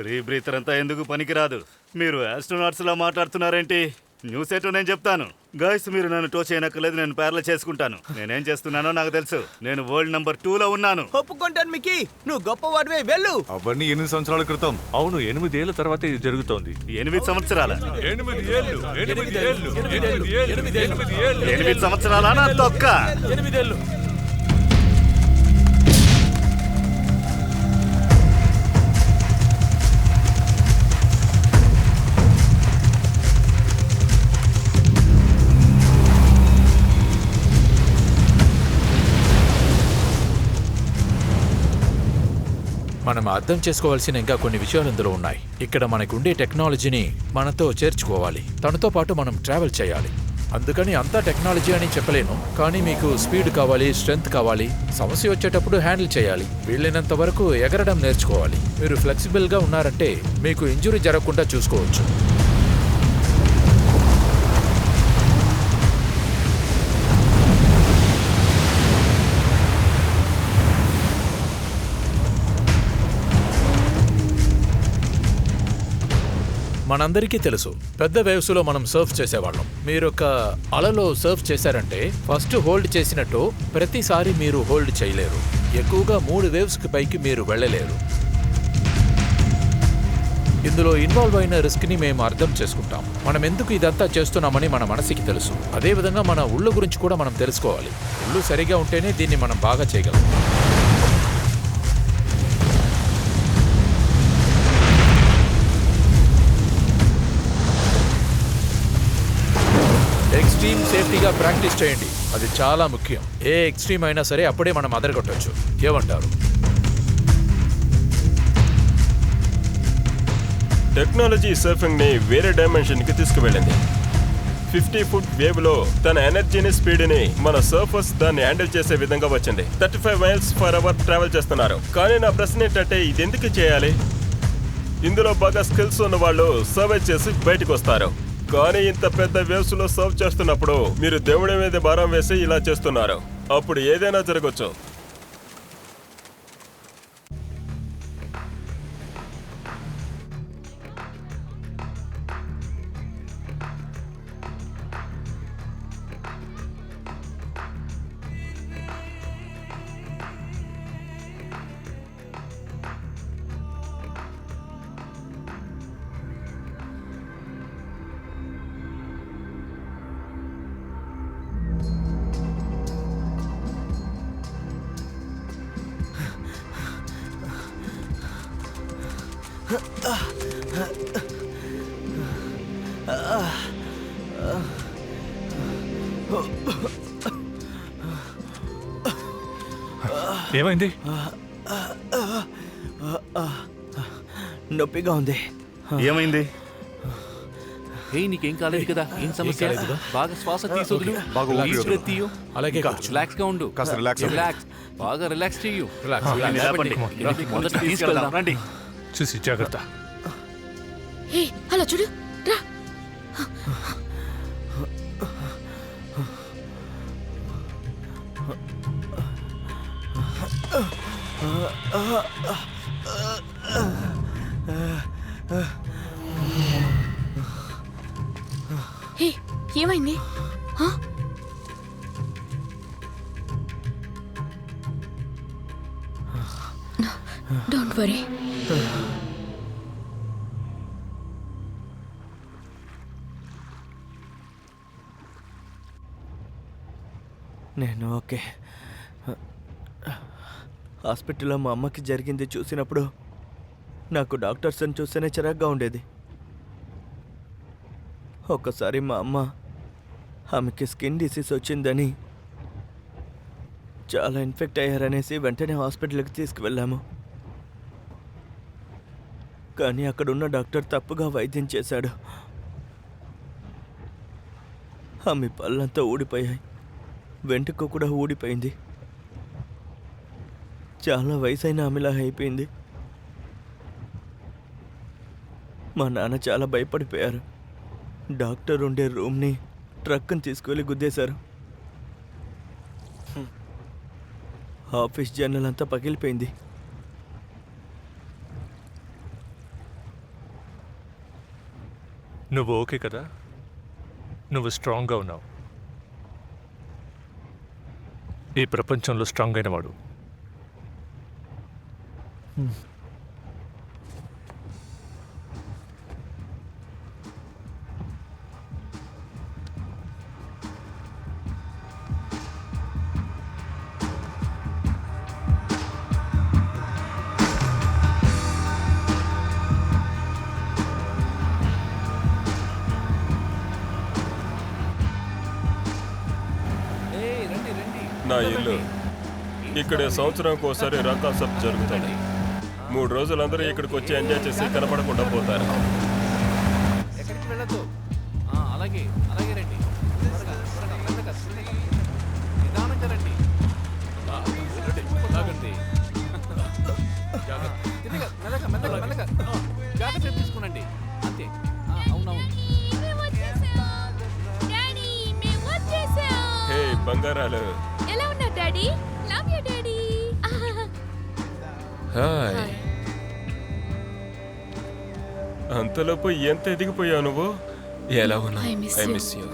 రీబ్రీతర్ అంతా ఎందుకు పనికిరాదు. మీరు ఆస్ట్రోనాట్స్లా మాట్లాడుతున్నారేంటి? న్యూస్ ఏంటో నేను చెప్తాను. గాయస్, మీరు నన్ను టో చేయనక్కర్లేదు. నేను ప్యారల చేసుకుంటాను. నేనేం చేస్తున్నానో నాకు తెలుసు. నేను వరల్డ్ నంబర్ 2లో ఉన్నాను. ఒప్పుకుంటాను మికీ, నువ్వు గొప్పవాడివే, వెళ్ళు. అవన్నీ 8 సంవత్సరాల క్రితం. అవును, 8 ఏళ్ల తర్వాత ఇది జరుగుతోంది. 8 సంవత్సరాల 8 సంవత్సరాల నా తొక్క. 8 ఏళ్ళు. మనం అర్థం చేసుకోవాల్సిన ఇంకా కొన్ని విషయాలు ఇందులో ఉన్నాయి. ఇక్కడ మనకుండే టెక్నాలజీని మనతో చేర్చుకోవాలి. తనతో పాటు మనం ట్రావెల్ చేయాలి. అందుకని అంతా టెక్నాలజీ అని చెప్పలేను, కానీ మీకు స్పీడ్ కావాలి, స్ట్రెంగ్త్ కావాలి. సమస్య వచ్చేటప్పుడు హ్యాండిల్ చేయాలి. వీలైనంత వరకు ఎగరడం నేర్చుకోవాలి. మీరు ఫ్లెక్సిబుల్గా ఉన్నారంటే మీకు ఇంజురీ జరగకుండా చూసుకోవచ్చు. మనందరికీ తెలుసు, పెద్ద వేవ్స్లో మనం సర్ఫ్ చేసేవాళ్ళం. మీరొక అలలో సర్ఫ్ చేశారంటే ఫస్ట్ హోల్డ్ చేసినట్టు ప్రతిసారి మీరు హోల్డ్ చేయలేరు. ఎక్కువగా 3 వేవ్స్కి పైకి మీరు వెళ్ళలేరు. ఇందులో ఇన్వాల్వ్ అయిన రిస్క్ని మేము అర్థం చేసుకుంటాం. మనం ఎందుకు ఇదంతా చేస్తున్నామని మన మనసుకి తెలుసు. అదేవిధంగా మన ఒళ్ళు గురించి కూడా మనం తెలుసుకోవాలి. ఒళ్ళు సరిగా ఉంటేనే దీన్ని మనం బాగా చేయగలం. ఎక్స్ట్రీమ్ సేఫ్టీగా ప్రాక్టీస్ చేయండి. అది చాలా ముఖ్యం. ఏ ఎక్స్ట్రీమ్ అయినా సరే అప్పుడే మనం అదరగొట్టచ్చు. ఏమంటారు? టెక్నాలజీ సర్ఫింగ్ని వేరే డైమెన్షన్కి తీసుకువెళ్ళింది. 50 ఫుట్ వేవ్లో తన ఎనర్జీని, స్పీడ్ని మన సర్ఫర్స్ దాన్ని హ్యాండిల్ చేసే విధంగా వచ్చింది. 35 మైల్స్ పర్ అవర్ ట్రావెల్ చేస్తున్నారు. కానీ నా ప్రశ్న ఏంటంటే, ఇది ఎందుకు చేయాలి? ఇందులో బాగా స్కిల్స్ ఉన్న వాళ్ళు సర్వే చేసి బయటకు వస్తారు. కానీ ఇంత పెద్ద వేవ్స్ లో సర్వ్ చేస్తున్నప్పుడు మీరు దేవుడి మీద భారం వేసి ఇలా చేస్తున్నారు. అప్పుడు ఏదైనా జరగచ్చు. ఏమైంది? నొప్పిగా ఉంది. ఏమైంది? నీకేం కాలేదు కదా? ఏం సమస్య? బాగా శ్వాస తీసుకుని బాగా ఊపిరి తీయు. అలాగే రిలాక్స్ గా ఉండు. కాస్త రిలాక్స్. బాగా రిలాక్స్ చెయ్యు. మొదట తీసుకెళ్దాం రండి. చూసి జాగ్రత్త. హే, అలా చూడు, రా. హే, ఏమైంది? Don't worry. నేను ఓకే. హాస్పిటల్లో మా అమ్మకి జరిగింది చూసినప్పుడు నాకు డాక్టర్స్ని చూస్తేనే చిరాగ్గా ఉండేది. ఒక్కసారి మా అమ్మ ఆమెకి స్కిన్ డిసీజ్ వచ్చిందని, చాలా ఇన్ఫెక్ట్ అయ్యారనేసి వెంటనే హాస్పిటల్కి తీసుకువెళ్ళాము. కానీ అక్కడున్న డాక్టర్ తప్పుగా వైద్యం చేశాడు. ఆమె పళ్ళంతా ఊడిపోయాయి, వెంట్రుక కూడా ఊడిపోయింది. చాలా వయసైన ఆమెలా అయిపోయింది. మా నాన్న చాలా భయపడిపోయారు. డాక్టర్ ఉండే రూమ్ని ట్రక్ని తీసుకువెళ్ళి గుద్దేశారు. ఆఫీస్ జర్నల్ అంతా పగిలిపోయింది. నువ్వు ఓకే కదా? నువ్వు స్ట్రాంగ్గా ఉన్నావు. ఈ ప్రపంచంలో స్ట్రాంగ్ అయినవాడు. నా ఇల్లు ఇక్కడ సంవత్సరానికి ఒకసారి రథోత్సవం జరుగుతుంది. 3 రోజులు అందరూ ఇక్కడికి వచ్చి ఎంజాయ్ చేసి కనపడకుండా పోతారు. ఎక్కడికి వెళ్ళదు. అలాగే అలాగే రండి. త్వరగా, త్వరగా, మెల్లగా, మెల్లగా. నిదానంగా రండి. రండి, లాగండి. జాగ్రత్త. తిన్నగా, మెల్లగా, మెల్లగా, మెల్లగా. జాగ్రత్త తీసుకునండి. అంతే. అవునవును. హే బంగారాలు, ఎలా ఉన్నారు daddy? Love you daddy. Hi. అంతలోపు ఎంత ఎదిగిపోయావు నువ్వు. ఎలా ఉన్నావు? I miss I you. Miss you.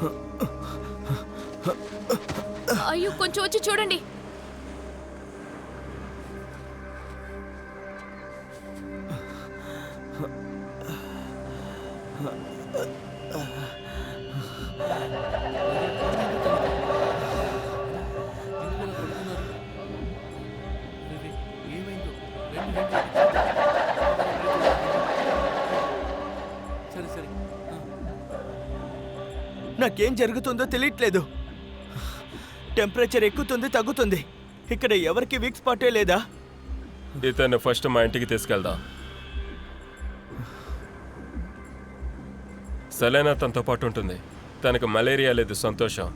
అయ్యో కొంచెం వచ్చి చూడండి. సరే సరే. నాకేం జరుగుతుందో తెలియట్లేదు. టెంపరేచర్ ఎక్కుతుంది, తగ్గుతుంది. ఇక్కడ ఎవరికి వీక్ స్పాటే లేదా? ఇతను ఫస్ట్ మా ఇంటికి తీసుకెళ్దాం. సలైనా తనతో పాటు ఉంటుంది. తనకు మలేరియా లేదు. సంతోషం.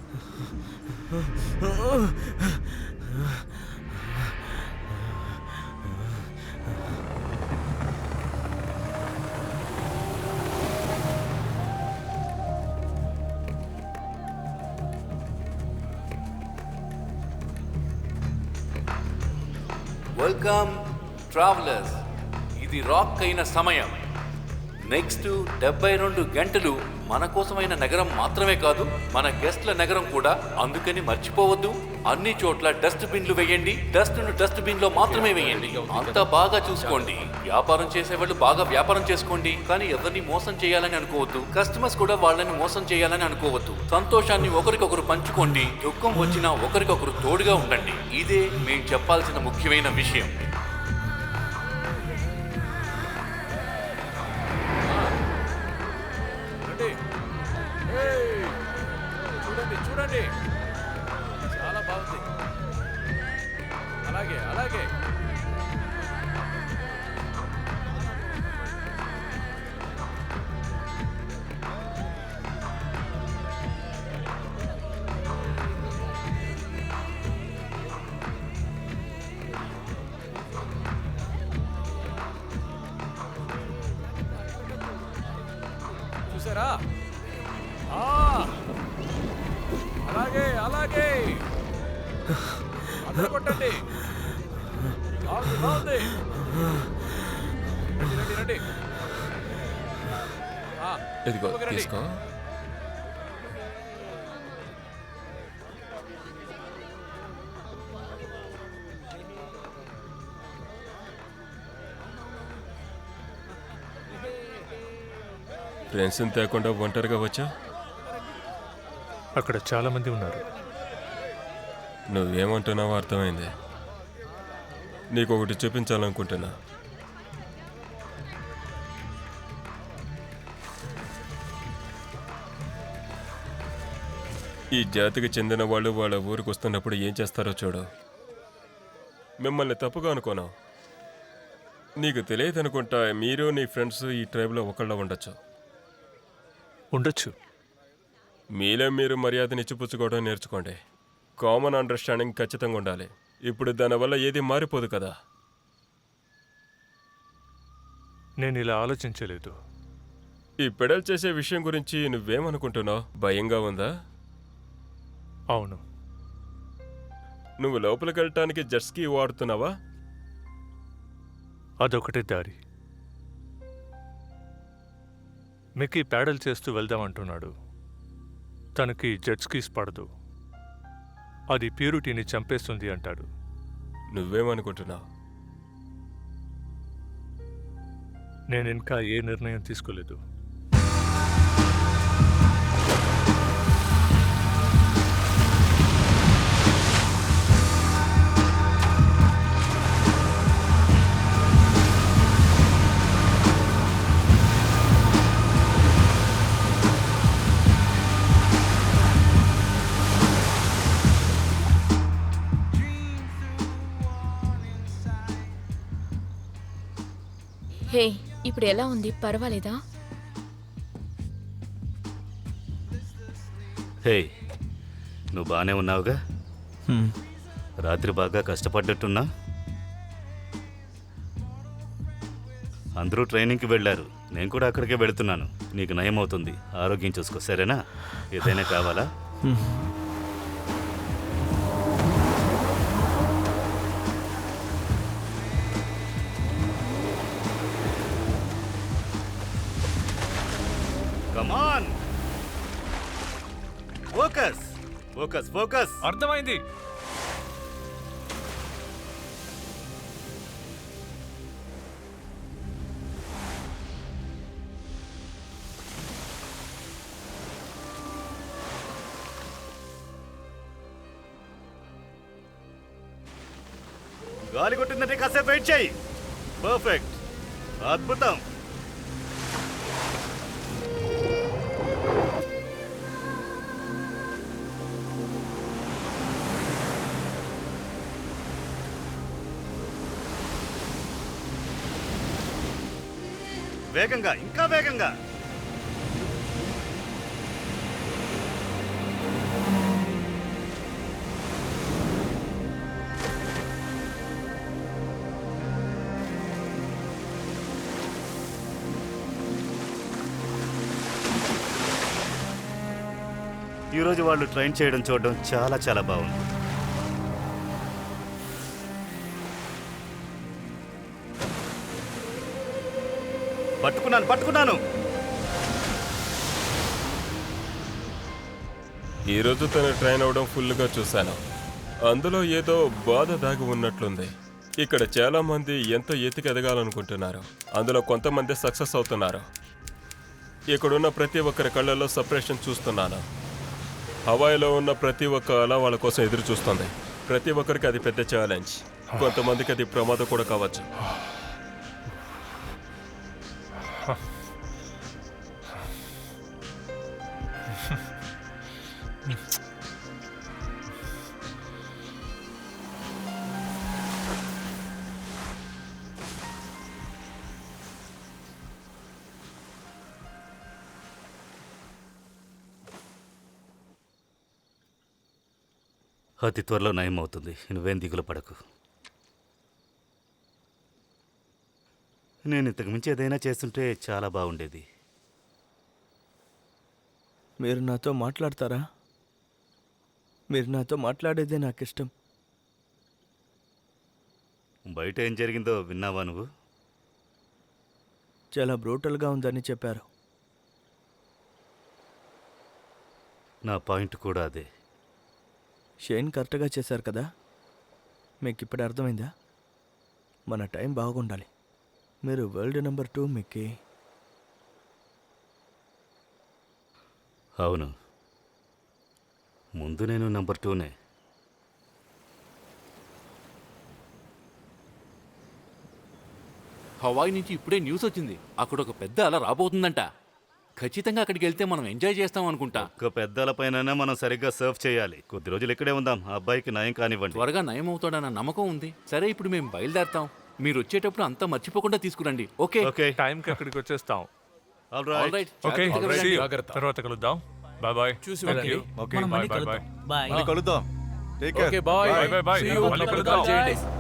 Welcome travellers. ఇది రాక్ అయిన సమయం. నెక్స్ట్ 72 గంటలు మన కోసమైన నగరం మాత్రమే కాదు, మన గెస్ట్ల నగరం కూడా. అందుకని మర్చిపోవద్దు, అన్ని చోట్ల డస్ట్ బిన్లు వేయండి. డస్ట్ను డస్ట్ బిన్ లో మాత్రమే వేయండి. అంతా బాగా చూసుకోండి. వ్యాపారం చేసేవాళ్ళు బాగా వ్యాపారం చేసుకోండి, కానీ ఎవరిని మోసం చేయాలని అనుకోవద్దు. కస్టమర్స్ కూడా వాళ్ళని మోసం చేయాలని అనుకోవద్దు. సంతోషాన్ని ఒకరికొకరు పంచుకోండి. దుఃఖం వచ్చినా ఒకరికొకరు తోడుగా ఉండండి. ఇదే మేము చెప్పాల్సిన ముఖ్యమైన విషయం. చూడండి చూడండి, చాలా బాగుంది. అలాగే అలాగే. చూసారా? అలాగే అలాగే. అందరూ కొట్టండి. బాగుంది బాగుంది. రండి రండి రండి. ఇదిగో రండి. తీసుకో. ఫ్రెండ్స్ని తేకుండా ఒంటరిగా వచ్చా? అక్కడ చాలా మంది ఉన్నారు. నువ్వేమంటున్నావో అర్థమైంది. నీకు ఒకటి చూపించాలనుకుంటున్నా. ఈ జాతికి చెందిన వాళ్ళు వాళ్ళ ఊరికి వస్తున్నప్పుడు ఏం చేస్తారో చూడు. మిమ్మల్ని తప్పుగా అనుకోను. నీకు తెలియదనుకుంటా, మీరు నీ ఫ్రెండ్స్ ఈ ట్రైబ్లో ఒకళ్ళ ఉండొచ్చు. ఉండొచ్చు. మీలో మీరు మర్యాదని ఇచ్చిపుచ్చుకోవడం నేర్చుకోండి. కామన్ అండర్స్టాండింగ్ ఖచ్చితంగా ఉండాలి. ఇప్పుడు దానివల్ల ఏది మారిపోదు కదా. నేను ఇలా ఆలోచించలేదు. ఈ పెడల్ చేసే విషయం గురించి నువ్వేమనుకుంటున్నావు? భయంగా ఉందా? అవును. నువ్వు లోపలికి వెళ్ళటానికి జెట్స్కీ వాడుతున్నావా? అదొకటే దారి. మిక్కీ ప్యాడల్ చేస్తూ వెళ్దామంటున్నాడు. తనకి జెట్ స్కీస్ పడదు, అది ప్యూరిటీని చంపేస్తుంది అంటాడు. నువ్వేమనుకుంటున్నావు? నేను ఇంకా ఏ నిర్ణయం తీసుకోలేదు. హే, ఇప్పుడు ఎలా ఉంది? పర్వాలేదా? హే, నువ్వు బాగానే ఉన్నావుగా? రాత్రి బాగా కష్టపడ్డట్టున్నా. అందరూ ట్రైనింగ్కి వెళ్ళారు, నేను కూడా అక్కడికే వెళుతున్నాను. నీకు నయం అవుతుంది, ఆరోగ్యం చూసుకో, సరేనా? ఏదైనా కావాలా? కమాన్, ఫోకస్ ఫోకస్ ఫోకస్. అర్థమైంది. గాలి కొట్టిందంటే కాసేపు వెయిట్ చేయి. పర్ఫెక్ట్, అద్భుతం. వేగంగా, ఇంకా వేగంగా. ఈరోజు వాళ్ళు ట్రైన్ చేయడం చూడడం చాలా చాలా బాగుంది. పట్టుకున్నాను. ఈరోజు తను ట్రైన్ అవడం ఫుల్గా చూశాను. అందులో ఏదో బాధ దాగి ఉన్నట్లుంది. ఇక్కడ చాలా మంది ఎంతో ఎత్తుకు ఎదగాలనుకుంటున్నారు, అందులో కొంతమంది సక్సెస్ అవుతున్నారు. ఇక్కడున్న ప్రతి ఒక్కరి కళ్ళల్లో సపరేషన్ చూస్తున్నాను. హవాయిలో ఉన్న ప్రతి ఒక్క అల వాళ్ళ కోసం ఎదురు చూస్తుంది. ప్రతి ఒక్కరికి అది పెద్ద ఛాలెంజ్, కొంతమందికి అది ప్రమాదం కూడా కావచ్చు. అతి త్వరలో నయం అవుతుంది, నువ్వేం దిగులు పడకు. నేను ఇంతకు మించి ఏదైనా చేస్తుంటే చాలా బాగుండేది. మీరు నాతో మాట్లాడతారా? మీరు నాతో మాట్లాడేదే నాకు ఇష్టం. బయట ఏం జరిగిందో విన్నావా నువ్వు? చాలా బ్రూటల్గా ఉందని చెప్పారు. నా పాయింట్ కూడా అదే. షేన్ కరెక్ట్గా చేశారు కదా? మీకు ఇప్పుడు అర్థమైందా? మన టైం బాగుండాలి. మీరు వరల్డ్ నెంబర్ 2 మిక్కీ. అవును, ముందు నేను నెంబర్ 2నే. హవాయి నుంచి ఇప్పుడే న్యూస్ వచ్చింది, అక్కడ ఒక పెద్ద అల రాబోతుందంట. ఖచ్చితంగా అక్కడికి వెళ్తే మనం ఎంజాయ్ చేస్తాం అనుకుంటా. ఒక పెద్దల పైన మనం సరిగ్గా సర్వ్ చేయాలి. కొద్ది రోజులు ఇక్కడే ఉందాం, ఆ అబ్బాయికి నయం కానివ్వండి. త్వరగా నయం అవుతాడన్న నమ్మకం ఉంది. సరే, ఇప్పుడు మేము బయలుదేరతాం. మీరు వచ్చేటప్పుడు అంతా మర్చిపోకుండా తీసుకురండి. ఓకే? ఓకే, టైంకి అక్కడికి వచ్చేస్తాం. All right. ఓకే, జాగ్రత్త. తర్వాత కలుద్దాం. Bye bye. చూసి Thank వెళ్ళండి. you. Okay, bye bye bye. మళ్ళీ కలుద్దాం. Take care. Okay, bye. Bye, bye, bye. See you. మళ్ళీ మళ్ళీ కలుద్దాం. కాల్ చేయండి.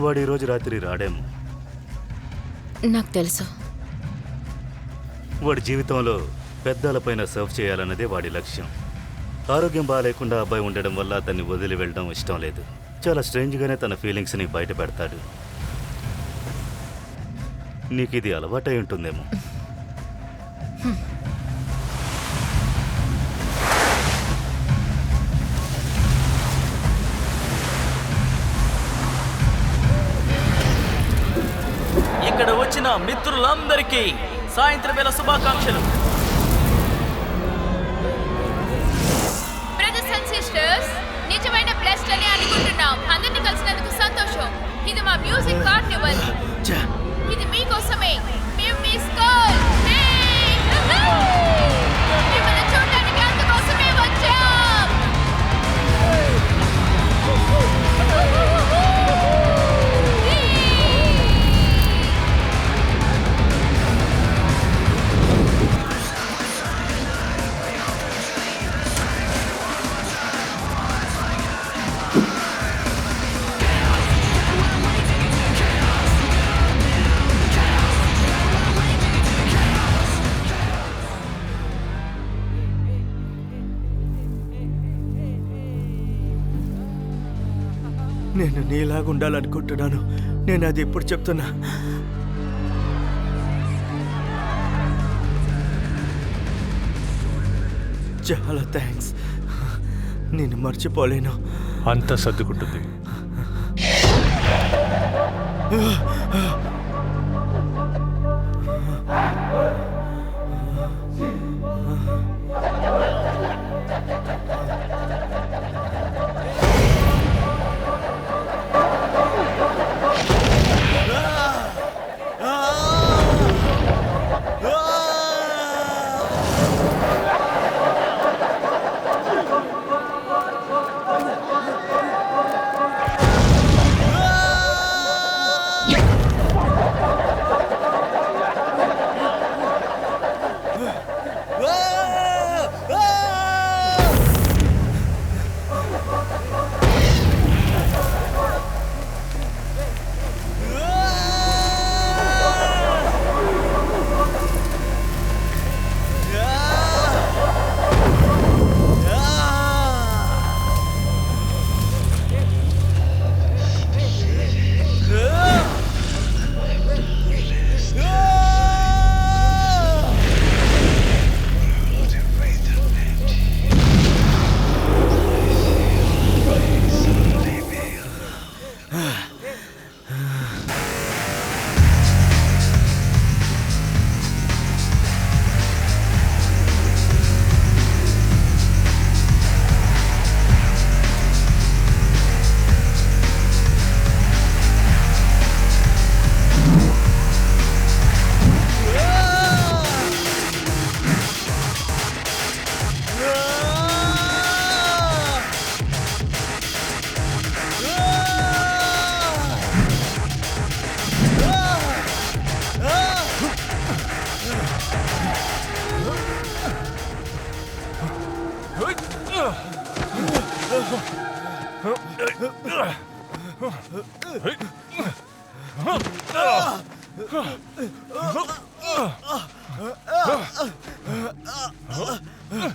వాడు ఈరోజు రాత్రి రాడేమో. నాకు తెలుసు. వాడి జీవితంలో పెద్దలపైన సర్వ్ చేయాలన్నదే వాడి లక్ష్యం. ఆరోగ్యం బాగాలేకుండా అబ్బాయి ఉండడం వల్ల అతన్ని వదిలి వెళ్ళడం ఇష్టం లేదు. చాలా స్ట్రేంజ్గానే తన ఫీలింగ్స్ని బయట పెడతాడు. నీకు ఇది అలవాటై ఉంటుందేమో. ఇక్కడ వచ్చిన మిత్రులందరికీ సాయంత్రం వేళ శుభాకాంక్షలు. బ్రదర్స్ అండ్ సిస్టర్స్, నిజమైన బ్లెస్డ్ అని అనుకుంటున్నాం. అందరినీ కలిసినందుకు సంతోషం. ఇది మా మ్యూజిక్ కార్నివల్. ఇది మీకోసమే. మేము మీ స్కూల్ మిమ్మల్ని చూడడానికి అందుకోసమే వచ్చాం. నేను నీలాగా ఉండాలనుకుంటున్నాను. నేను అది ఎప్పుడు చెప్తున్నా. చాలా థ్యాంక్స్. నేను మర్చిపోలేను. అంతా సర్దుకుంటుంది.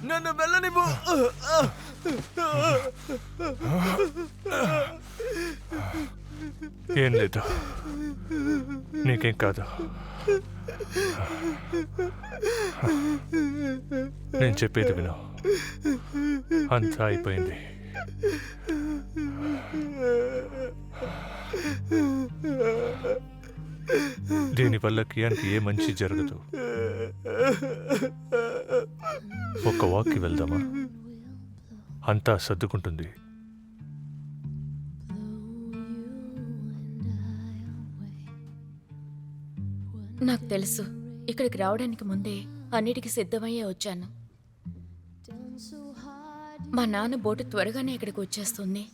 నన్ను వెళ్ళనివ్వు. ఏం లేదు, నీకేం కాదు. నేను చెప్పేది విను. అంతా అయిపోయింది. దీనివల్ల కియాన్కి ఏ మంచి జరగదు. ఒక వాక్కి వెళ్దామా? అంతా సర్దుకుంటుంది. నాకు తెలుసు. ఇక్కడికి రావడానికి ముందే అన్నిటికీ సిద్ధమయ్యే వచ్చాను. మా నాన్న బోటు త్వరగానే ఇక్కడికి వచ్చేస్తుంది.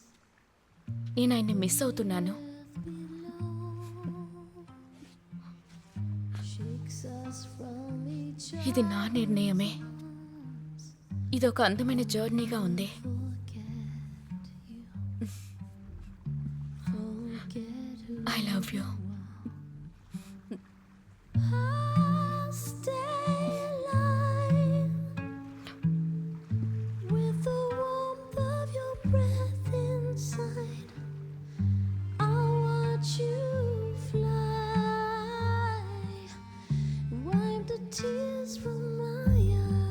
నేను ఆయన్ని మిస్ అవుతున్నాను. ఇది నా నిర్ణయమే. ఇదొక అందమైన జర్నీగా ఉంది. I love you. Tears from my eyes.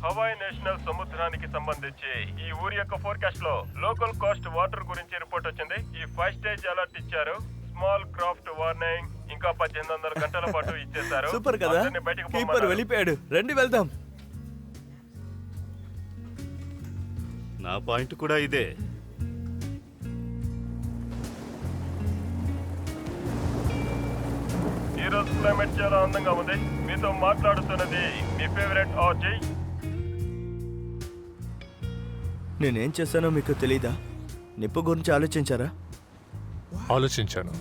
Hawaii national సముద్రానికి సంబంధించి ఈ ఊరి యొక్క ఫోర్కాస్ట్ లో లోకల్ కాస్ట్ వాటర్ గురించి రిపోర్ట్ వచ్చింది. ఈ 5 స్టేజ్ అలర్ట్ ఇచ్చారు. స్మాల్ క్రాఫ్ట్ వార్నింగ్ ఇంకా 1800 గంటల పాటు ఇచ్చేశారు. సూపర్ కదా, అందరినీ బయటికి కీపర్ పొమ్మన్నారు. వెళ్ళిపోయాడు. రండి వెళ్దాం. నా పాయింట్ కూడా ఇదే. ఈ రోజు క్లైమేట్ చాలా అందంగా ఉంది. మీతో మాట్లాడుతున్నది మీ ఫేవరెట్ ఆర్జీ. నేనేం చేశానో మీకు తెలీదా? నిప్పు గురించి ఆలోచించారా? ఆలోచించాను.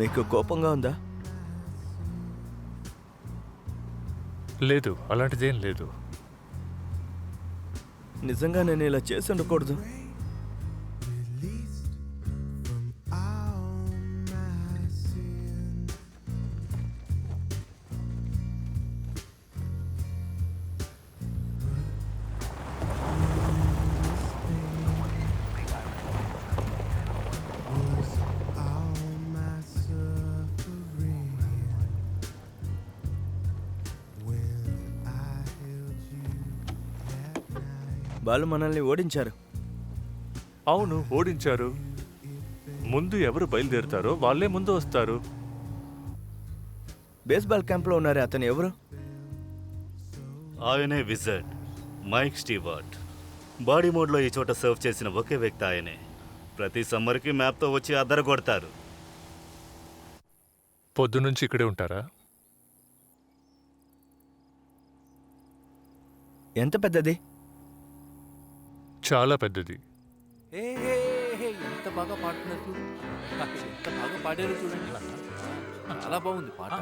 మీకు కోపంగా ఉందా? లేదు, అలాంటిదేం లేదు. నిజంగా నేను ఇలా చేసి ఉండకూడదు. వాళ్ళు మనల్ని ఓడించారు. అవును, ఓడించారు. ముందు ఎవరు బయలుదేరుతారో వాళ్ళే ముందు వస్తారు. బేస్బాల్ క్యాంప్లో ఉన్నారే, అతను ఎవరు? ఆయనే విజర్డ్ మైక్ స్టీవర్ట్. బాడీ మోడ్లో ఈ చోట సర్వ్ చేసిన ఒకే వ్యక్తి ఆయనే. ప్రతి సమ్మర్కి మ్యాప్తో వచ్చి అద్దరగొడతారు. పొద్దునుంచి ఇక్కడే ఉంటారా? ఎంత పెద్దది? చాలా పెద్దది. ఎంత బాగా పాడుతున్నారు చూడు. ఎంత బాగా పాడారు చూడండి. చాలా బాగుంది పాట.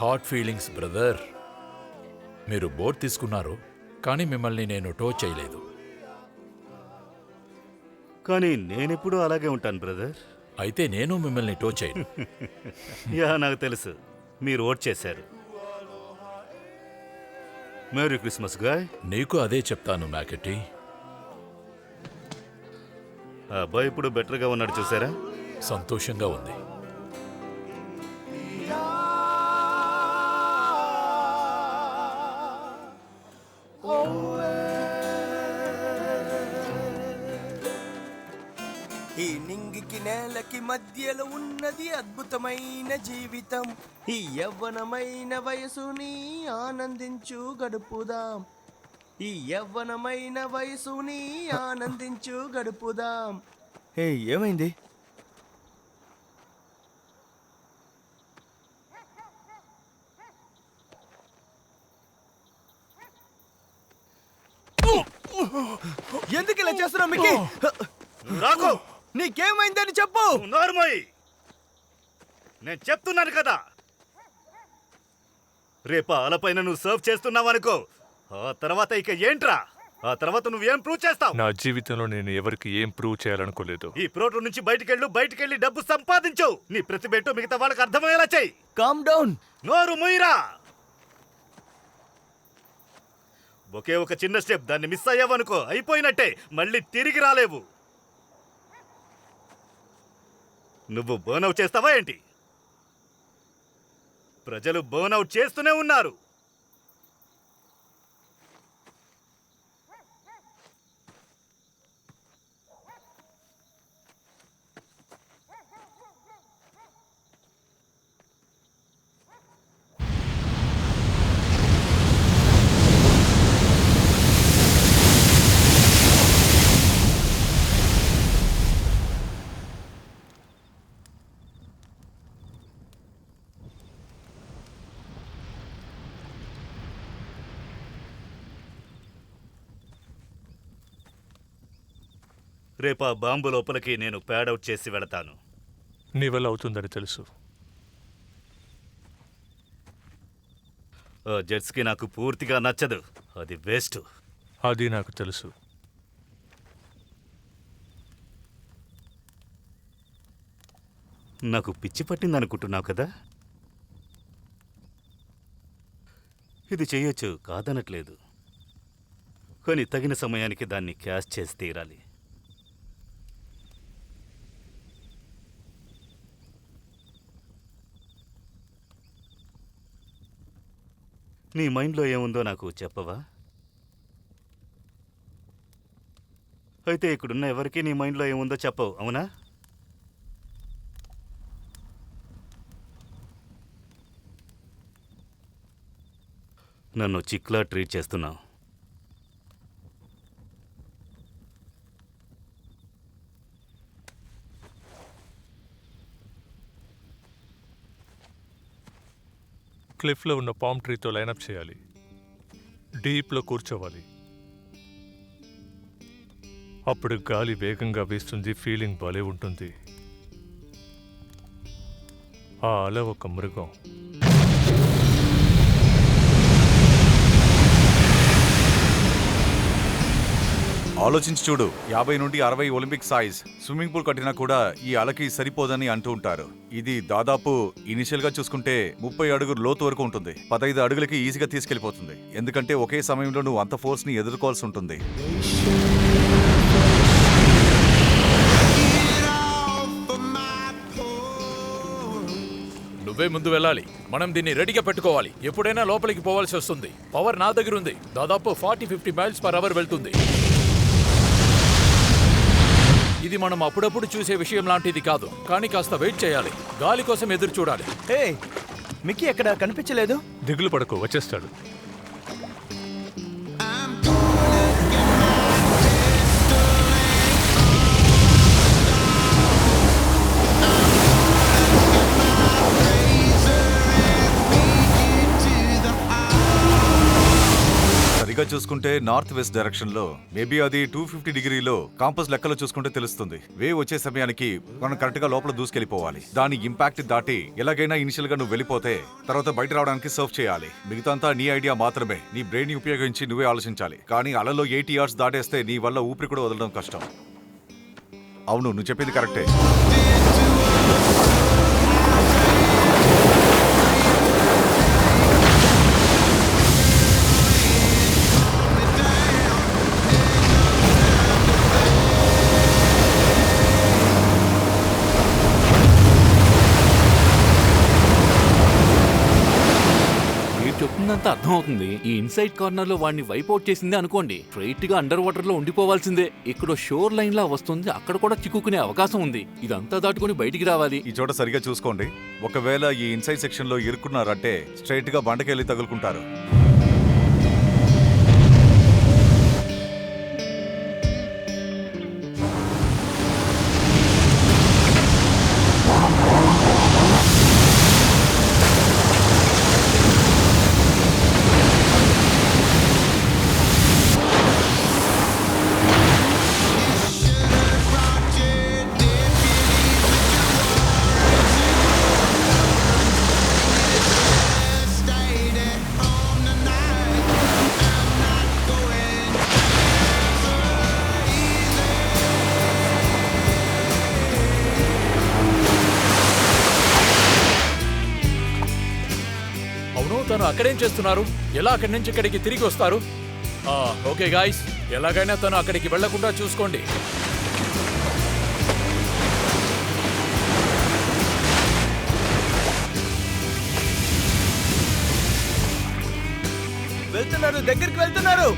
Hot feelings brother. మీరు బోట్ తీసుకున్నారు, కానీ మిమ్మల్ని నేను టో చేయలేదు. కానీ నేనెప్పుడు అలాగే ఉంటాను బ్రదర్. అయితే నేను మిమ్మల్ని టో చేయను. యా, నాకు తెలుసు. మీరు ఓట్ చేశారు. Merry Christmas guy. నీకు అదే చెప్తాను మ్యాకెటీ. ఆ అబ్బాయి ఇప్పుడు బెటర్గా ఉన్నాడు చూసారా? సంతోషంగా ఉంది. ఈ నింగికి నేలకి మధ్యలో ఉన్నది అద్భుతమైన జీవితం. ఈ యవ్వనమైన వయసుని ఆనందించు గడుపుదాం. ఈ యవ్వనమైన వయసుని ఆనందించు గడుపుదాం. హే, ఏమైంది? ఎందుకు ఇలా చేస్తున్నావు మిక్కీ? రాకు. నీకేమైందని చెప్పు. నోర్మోయ్, నేను చెప్తున్నాను కదా. రేపు అలపైన నువ్వు సర్వ్ చేస్తున్నావనుకో, ఆ తర్వాత ఇక ఏంట్రా? ఆ తర్వాత నువ్వేం ప్రూవ్ చేస్తావు? నా జీవితంలో నేను ఎవరికి ఏం ప్రూవ్ చేయాలనుకోలేదు. ఈ ప్రోటో నుంచి బయటికెళ్ళి డబ్బు సంపాదించు. నీ ప్రతిభ ఏంటో మిగతా వాళ్ళకి అర్థమయ్యేలా చెయ్యి. Calm down. నోరు ముయిరా. ఒకే ఒక చిన్న స్టెప్, దాన్ని మిస్ అయ్యావనుకో అయిపోయినట్టే, మళ్ళీ తిరిగి రాలేవు. నువ్వు బర్న్అవుట్ చేస్తావా ఏంటి? ప్రజలు బర్న్అవుట్ చేస్తూనే ఉన్నారు. రేపు ఆ బాంబు లోపలికి నేను ప్యాడౌట్ చేసి వెళతాను. నీ వల్ల అవుతుందని తెలుసు. ఆ జెట్స్కి నాకు పూర్తిగా నచ్చదు, అది వేస్ట్. అది నాకు తెలుసు. నాకు పిచ్చి పట్టిందనుకుంటున్నావు కదా? ఇది చెయ్యొచ్చు, కాదనట్లేదు. కానీ తగిన సమయానికి దాన్ని క్యాష్ చేసి తీరాలి. నీ మైండ్లో ఏముందో నాకు చెప్పవా? అయితే ఇక్కడున్న ఎవరికి నీ మైండ్లో ఏముందో చెప్పవు, అవునా? నన్ను చిక్లా ట్రీట్ చేస్తున్నావు. క్లిఫ్లో ఉన్న పామ్ ట్రీతో లైనప్ చేయాలి. డీప్లో కూర్చోవాలి. అప్పుడు గాలి వేగంగా వీస్తుంది, ఫీలింగ్ భలే ఉంటుంది. ఆ అల ఒక మృగం. ఆలోచించి చూడు, 50 నుండి 60 ఒలింపిక్ సైజ్ స్విమ్మింగ్ పూల్ కట్టినా కూడా ఈ అలకి సరిపోదని అంటూ ఉంటారు. ఇది దాదాపు ఇనిషియల్ గా చూసుకుంటే 30 అడుగుల లోతు వరకు ఉంటుంది. 15 అడుగులకి ఈజీగా తీసుకెళ్లిపోతుంది. ఎందుకంటే ఒకే సమయంలో నువ్వు అంత ఫోర్స్ ని ఎదుర్కోవాల్సి ఉంటుంది. నువ్వే ముందు వెళ్ళాలి. మనం దీన్ని రెడీగా పెట్టుకోవాలి. ఎప్పుడైనా లోపలికి పోవాల్సి వస్తుంది. పవర్ నా దగ్గర ఉంది. దాదాపు 40-50 మైల్స్ పర్ అవర్ వెళ్తుంది. ఇది మనం అప్పుడప్పుడు చూసే విషయం లాంటిది కాదు, కానీ కాస్త వెయిట్ చేయాలి. గాలి కోసం ఎదురు చూడాలి. హే, మిక్కీ ఎక్కడ కనిపించలేదు? దిగులు పడకు, వచ్చేస్తాడు. సరిగా చూసుకుంటే నార్త్ వెస్ట్ డైరెక్షన్ లో మేబీ అది 250 డిగ్రీలో కాంపస్ లెక్కలో చూసుకుంటే తెలుస్తుంది. వేవ్ వచ్చే సమయానికి మనం కరెక్ట్ గా లోపల దూసుకెళ్లిపోవాలి. దాని ఇంపాక్ట్ దాటి ఎలాగైనా ఇనిషియల్ గా నువ్వు వెళ్ళిపోతే తర్వాత బయట రావడానికి సర్వ్ చేయాలి. మిగతా అంతా నీ ఐడియా మాత్రమే. నీ బ్రెయిన్ ని ఉపయోగించి నువ్వే ఆలోచించాలి. కానీ అలలో 80 yards దాటేస్తే నీ వల్ల ఊపిరి కూడా వదలడం కష్టం. అవును, నువ్వు చెప్పింది కరెక్టే. చెప్తుందంతా అర్థమవుతుంది. ఈ ఇన్సైడ్ కార్నర్ లో వాడిని వైప్అవుట్ చేసిందే అనుకోండి, స్ట్రైట్ గా అండర్ వాటర్ లో ఉండిపోవాల్సిందే. ఇక్కడ షోర్ లైన్ లా వస్తుంది, అక్కడ కూడా చిక్కుకునే అవకాశం ఉంది. ఇదంతా దాటుకుని బయటికి రావాలి. ఈ చోట సరిగా చూసుకోండి. ఒకవేళ ఈ ఇన్సైడ్ సెక్షన్ లో ఇరుక్కున్నారంటే స్ట్రైట్ గా బండకెళ్ళి తగులుకుంటారు. అవును, తను అక్కడేం చేస్తున్నారు? ఎలా అక్కడి నుంచి ఇక్కడికి తిరిగి వస్తారు? ఓకే గాయ్స్, ఎలాగైనా తను అక్కడికి వెళ్లకుండా చూసుకోండి. వెళ్తున్నారు, దగ్గరికి వెళ్తున్నారు.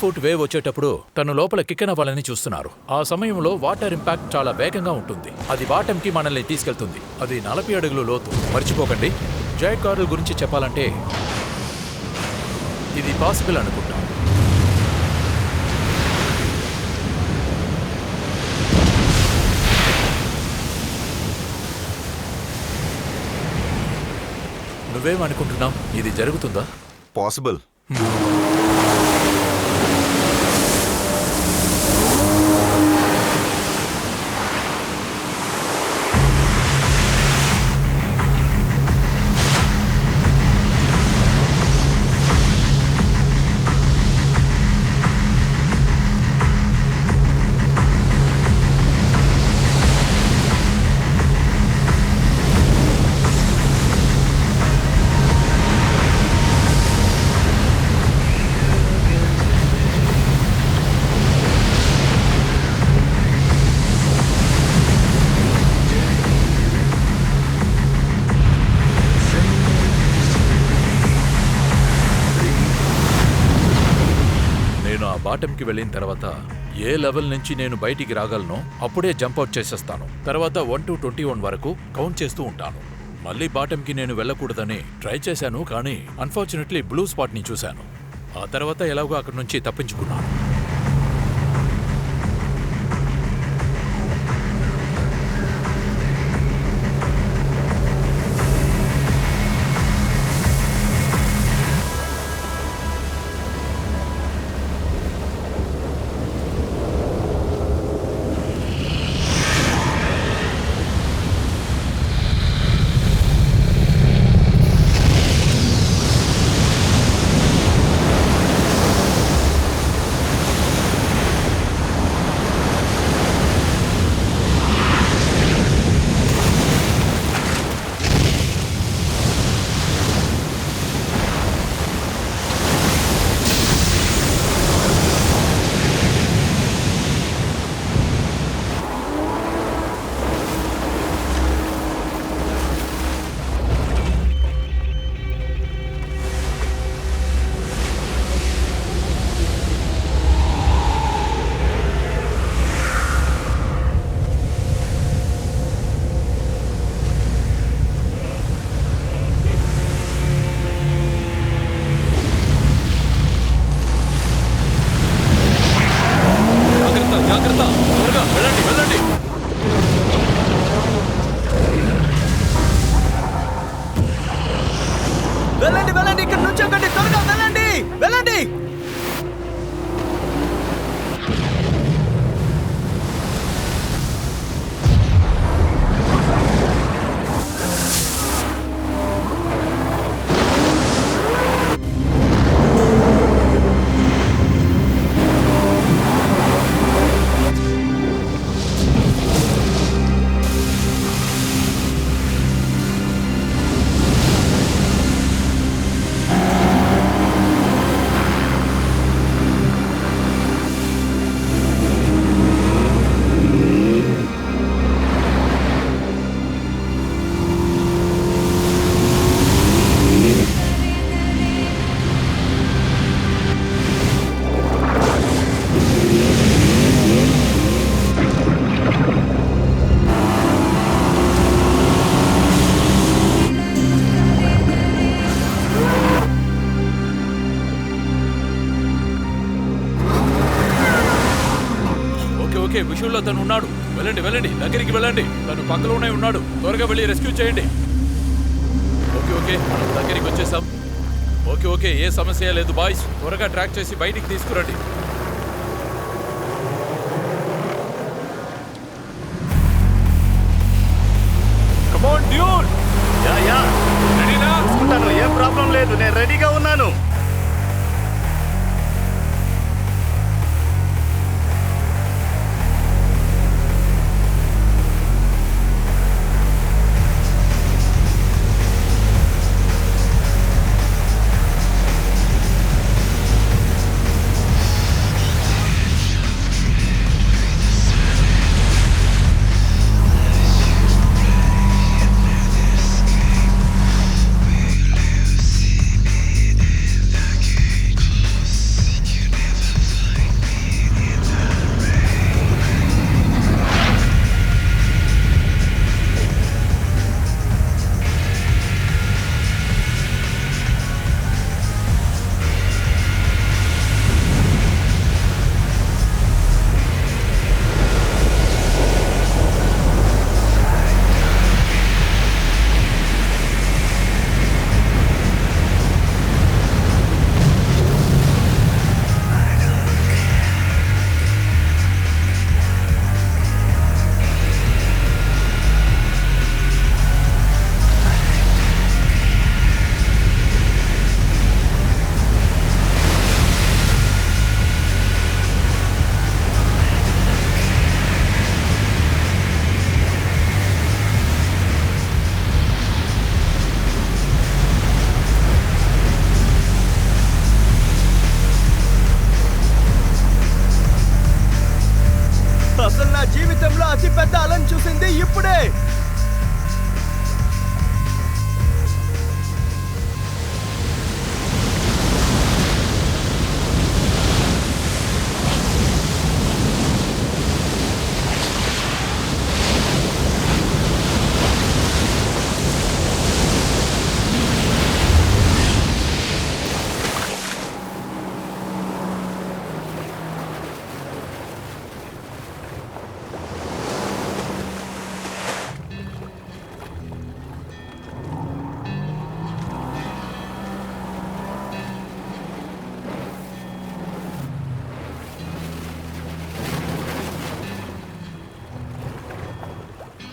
ఫుట్ వేవ్ వచ్చేటప్పుడు తను లోపల కికెన్ అవ్వాలని చూస్తున్నారు. ఆ సమయంలో వాటర్ ఇంపాక్ట్ చాలా వేగంగా ఉంటుంది. అది బాటంకి మనల్ని తీసుకెళ్తుంది. అది 40 అడుగులు లోతు. మర్చిపోకండి, జైంట్ కార్ల గురించి చెప్పాలంటే ఇది పాసిబుల్ అనుకుంటా. నువ్వేమనుకుంటున్నావు? ఇది జరుగుతుందా? పాసిబుల్. బాటంకి వెళ్ళిన తర్వాత ఏ లెవెల్ నుంచి నేను బయటికి రాగలను అప్పుడే జంప్ అవుట్ చేసేస్తాను. తర్వాత 1 to 21 వరకు కౌంట్ చేస్తూ ఉంటాను. మళ్ళీ బాటంకి నేను వెళ్ళకూడదని ట్రై చేశాను, కానీ అన్ఫార్చునేట్లీ బ్లూ స్పాట్ని చూశాను. ఆ తర్వాత ఎలాగో అక్కడి నుంచి తప్పించుకున్నాను. ఇష్యూలో తను ఉన్నాడు. వెళ్ళండి వెళ్ళండి, దగ్గరికి వెళ్ళండి. తను పక్కలోనే ఉన్నాడు. త్వరగా వెళ్ళి రెస్క్యూ చేయండి. ఓకే ఓకే, మనం దగ్గరికి వచ్చేసాం. ఓకే ఓకే, ఏ సమస్య లేదు బాయ్స్. త్వరగా ట్రాక్ చేసి బయటికి తీసుకురండి. కమాన్ డ్యూడ్. యా రెడీనా? చూసుకుంటాను, ఏం ప్రాబ్లం లేదు, నేను రెడీగా ఉన్నాను. అసలు నా జీవితంలో అతి పెద్ద అలను చూసింది ఇప్పుడే.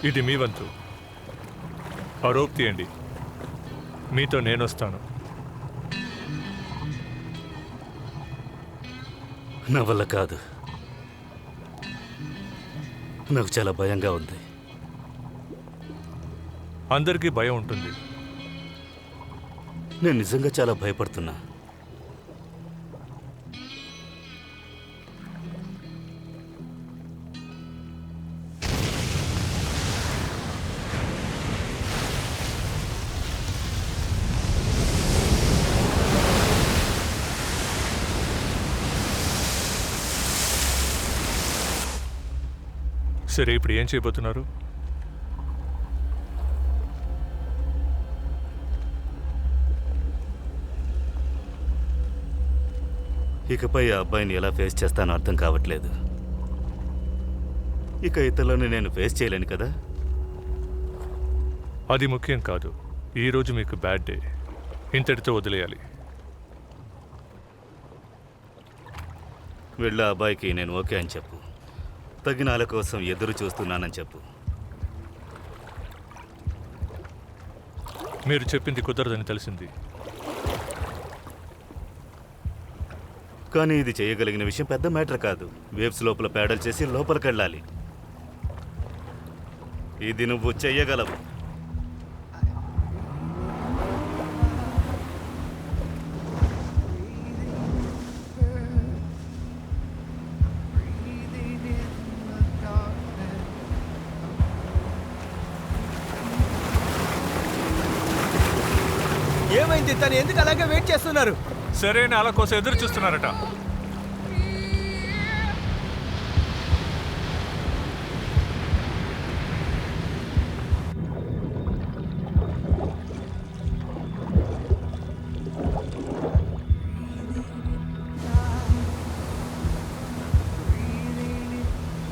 ఇది మీ వంతు. ఆ రోప్ తీయండి. మీతో నేనొస్తాను. నా వల్ల కాదు, నాకు చాలా భయంగా ఉంది. అందరికీ భయం ఉంటుంది. నేను నిజంగా చాలా భయపడుతున్నా. సరే, ఇప్పుడు ఏం చేయబోతున్నారు? ఇకపై ఆ అబ్బాయిని ఎలా ఫేస్ చేస్తానో అర్థం కావట్లేదు. ఇక ఇతరులను నేను ఫేస్ చేయలేను కదా. అది ముఖ్యం కాదు. ఈరోజు మీకు బ్యాడ్ డే. ఇంతటితో వదిలేయాలి. వెళ్ళి ఆ అబ్బాయికి నేను ఓకే అని చెప్పు. తగినాల కోసం ఎదురు చూస్తున్నానని చెప్పు. మీరు చెప్పింది కుదరదని తెలిసింది. కానీ ఇది చేయగలిగిన విషయం పెద్ద మ్యాటర్ కాదు. వేవ్స్ లోపల ప్యాడల్ చేసి లోపలికి వెళ్ళాలి. ఇది నువ్వు చెయ్యగలవు. ఏమైంది? తను ఎందుకు అలాగే వెయిట్ చేస్తున్నారు? సరైన అల కోసం ఎదురు చూస్తున్నారట.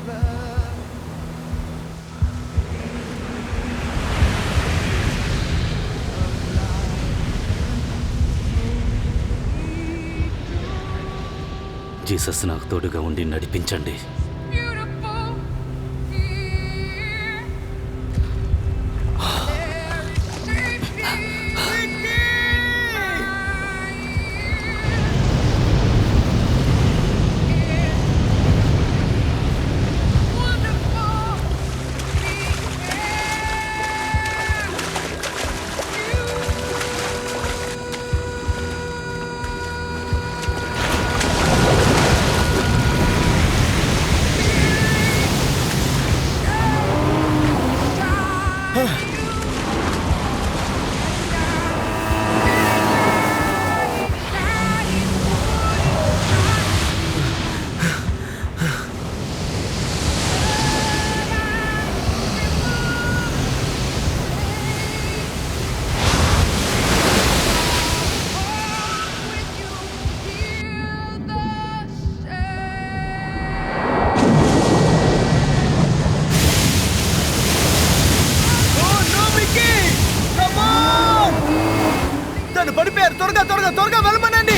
love. జీసస్ నాకు తోడుగా ఉండి నడిపించండి. తను పడిపోయారు. త్వరగా త్వరగా త్వరగా వెళ్ళమనండి.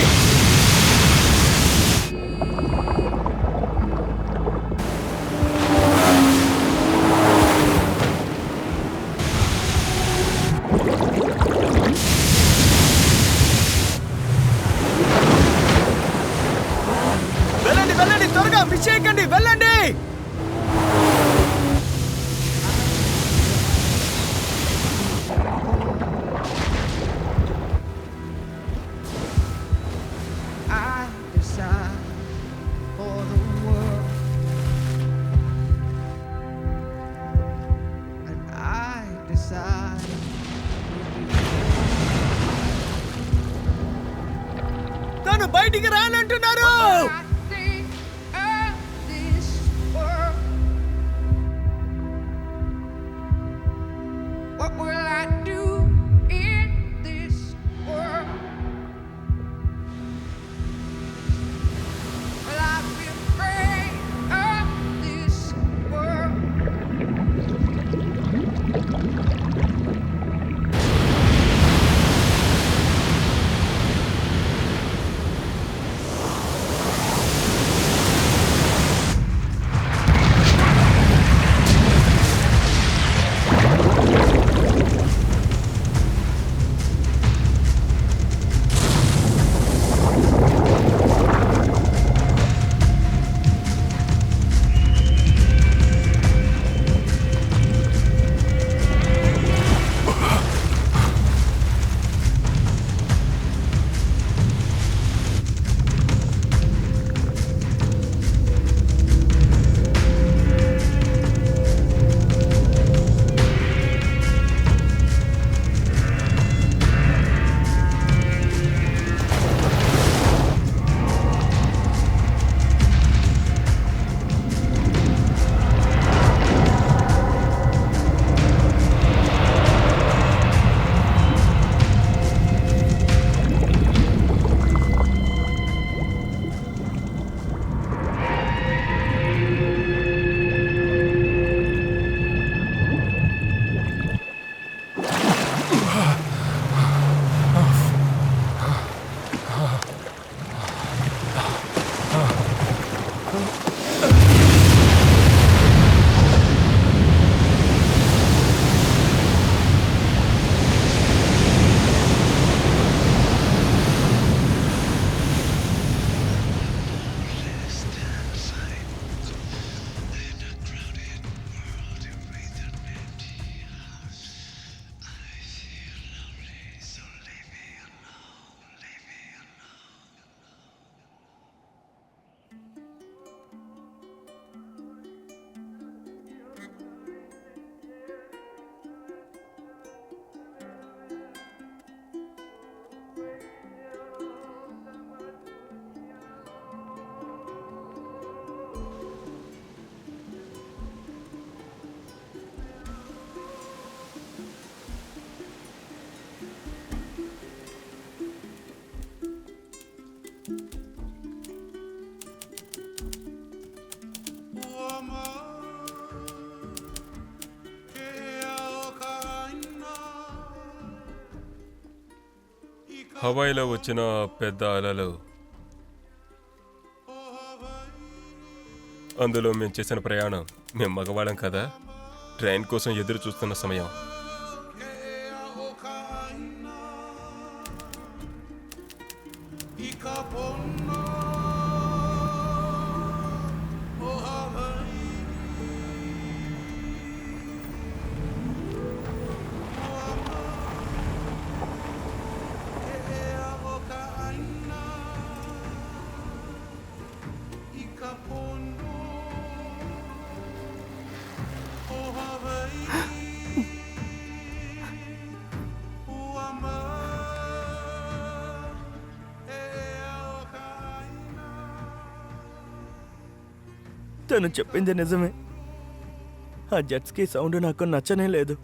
వెళ్ళండి వెళ్ళండి, త్వరగా మిస్ చేయకండి, వెళ్ళండి. I decide for the world, and I decide తను బయటికి రానంటున్నారు. this world. What will I do in this world? Well, I've been afraid of this world. హవాయిలో వచ్చిన పెద్ద అలలు అందులో మేము చేసిన ప్రయాణం మేము మగవాళ్ళం కదా, ట్రైన్ కోసం ఎదురు చూస్తున్న సమయం. తను చెప్పింది నిజమే. ఆ జెట్స్కి సౌండ్ నాకు నచ్చనే లేదు.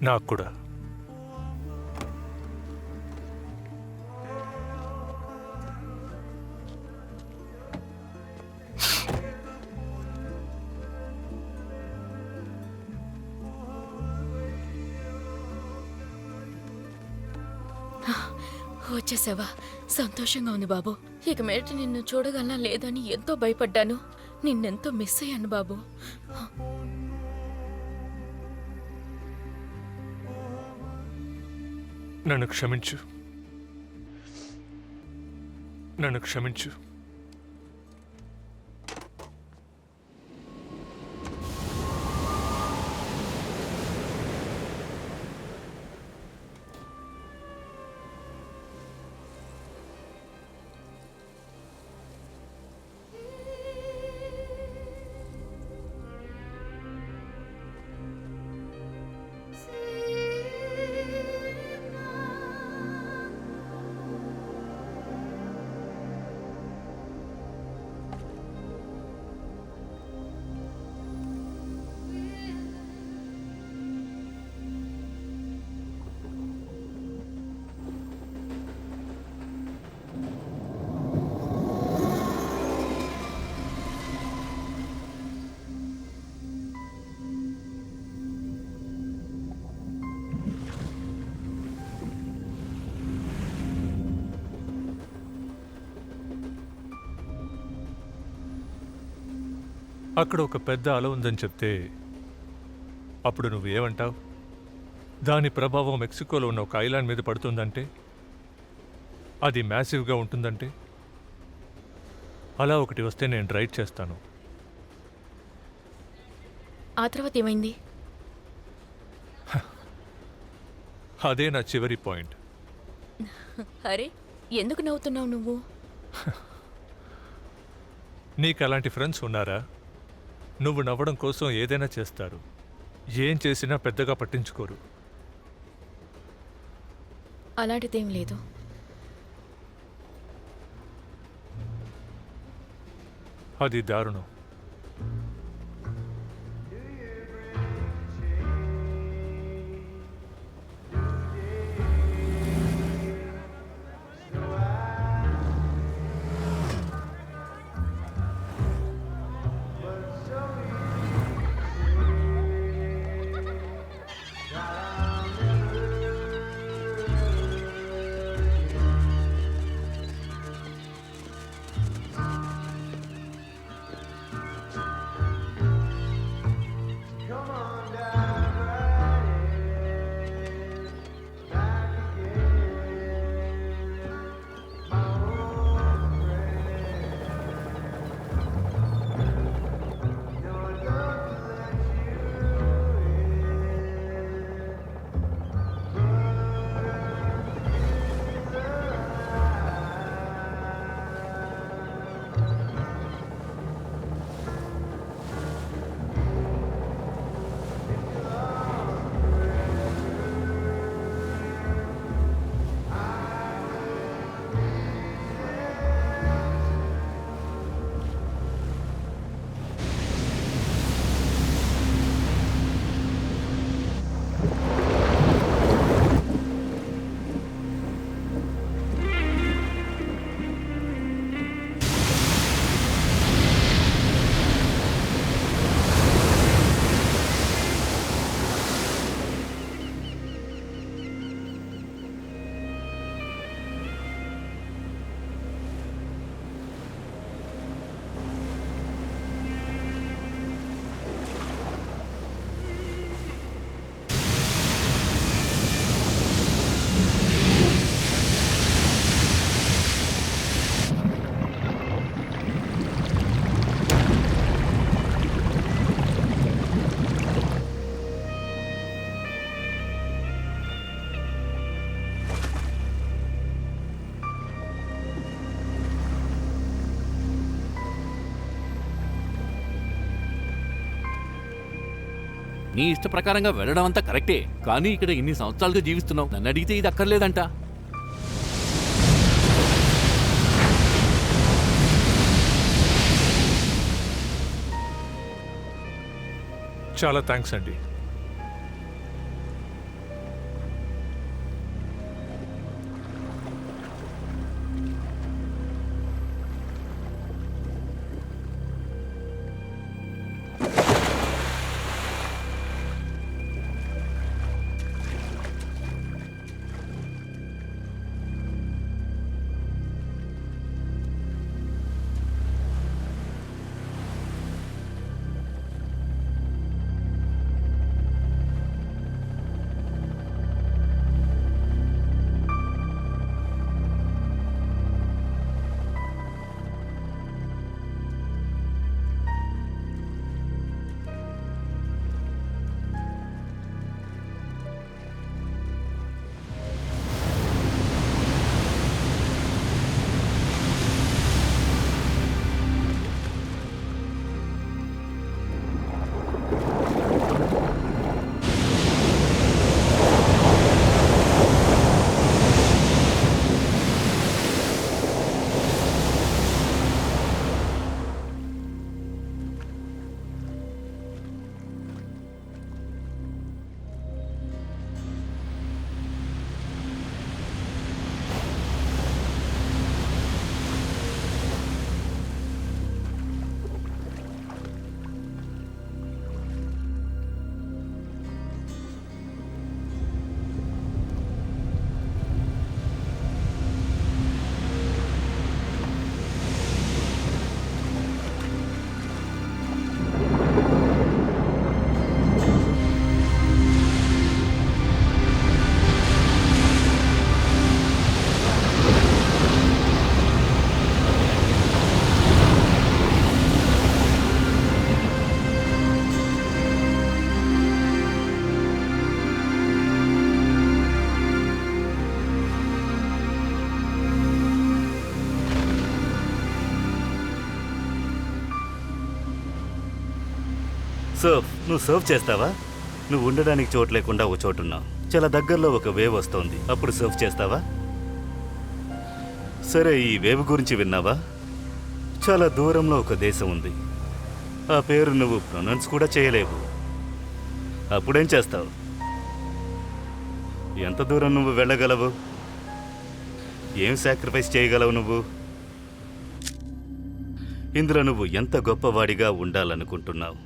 నాకు కూడా. వచ్చేసావా? సంతోషంగా ఉంది బాబు. ఇక మీదట నిన్ను చూడగలనా లేదని ఎంతో భయపడ్డాను. నిన్నెంతో మిస్ అయ్యాను బాబు. నన్ను క్షమించు, నన్ను క్షమించు. అక్కడ ఒక పెద్ద అల ఉందని చెప్తే అప్పుడు నువ్వేమంటావు? దాని ప్రభావం మెక్సికోలో ఉన్న ఒక ఐలాండ్ మీద పడుతుందంటే, అది మ్యాసివ్గా ఉంటుందంటే, అలా ఒకటి వస్తే నేను రైడ్ చేస్తాను. ఆ తర్వాత ఏమైంది? అదే నా చివరి పాయింట్. అరే, ఎందుకు నవ్వుతున్నావు నువ్వు? నీకు అలాంటి ఫ్రెండ్స్ ఉన్నారా? నువ్వు నవ్వడం కోసం ఏదైనా చేస్తారు, ఏం చేసినా పెద్దగా పట్టించుకోరు. అలాంటిదేం లేదు. అది దారుణం. నీ ఇష్ట ప్రకారంగా వెళ్ళడం అంతా కరెక్టే, కానీ ఇక్కడ ఇన్ని సంవత్సరాలుగా జీవిస్తున్నావు. నన్ను అడిగితే ఇది అక్కర్లేదంట. చాలా థ్యాంక్స్ అండి. నువ్వు సర్వ్ చేస్తావా? నువ్వు ఉండడానికి చోటు లేకుండా ఒక చోటున్నావు. చాలా దగ్గరలో ఒక వేవ్ వస్తోంది. అప్పుడు సర్వ్ చేస్తావా? సరే, ఈ వేవ్ గురించి విన్నావా? చాలా దూరంలో ఒక దేశం ఉంది. ఆ పేరు నువ్వు ప్రొనౌన్స్ కూడా చేయలేవు. అప్పుడేం చేస్తావు? ఎంత దూరం నువ్వు వెళ్ళగలవు? ఏం సాక్రిఫైస్ చేయగలవు నువ్వు? ఇందులో నువ్వు ఎంత గొప్పవాడిగా ఉండాలనుకుంటున్నావు?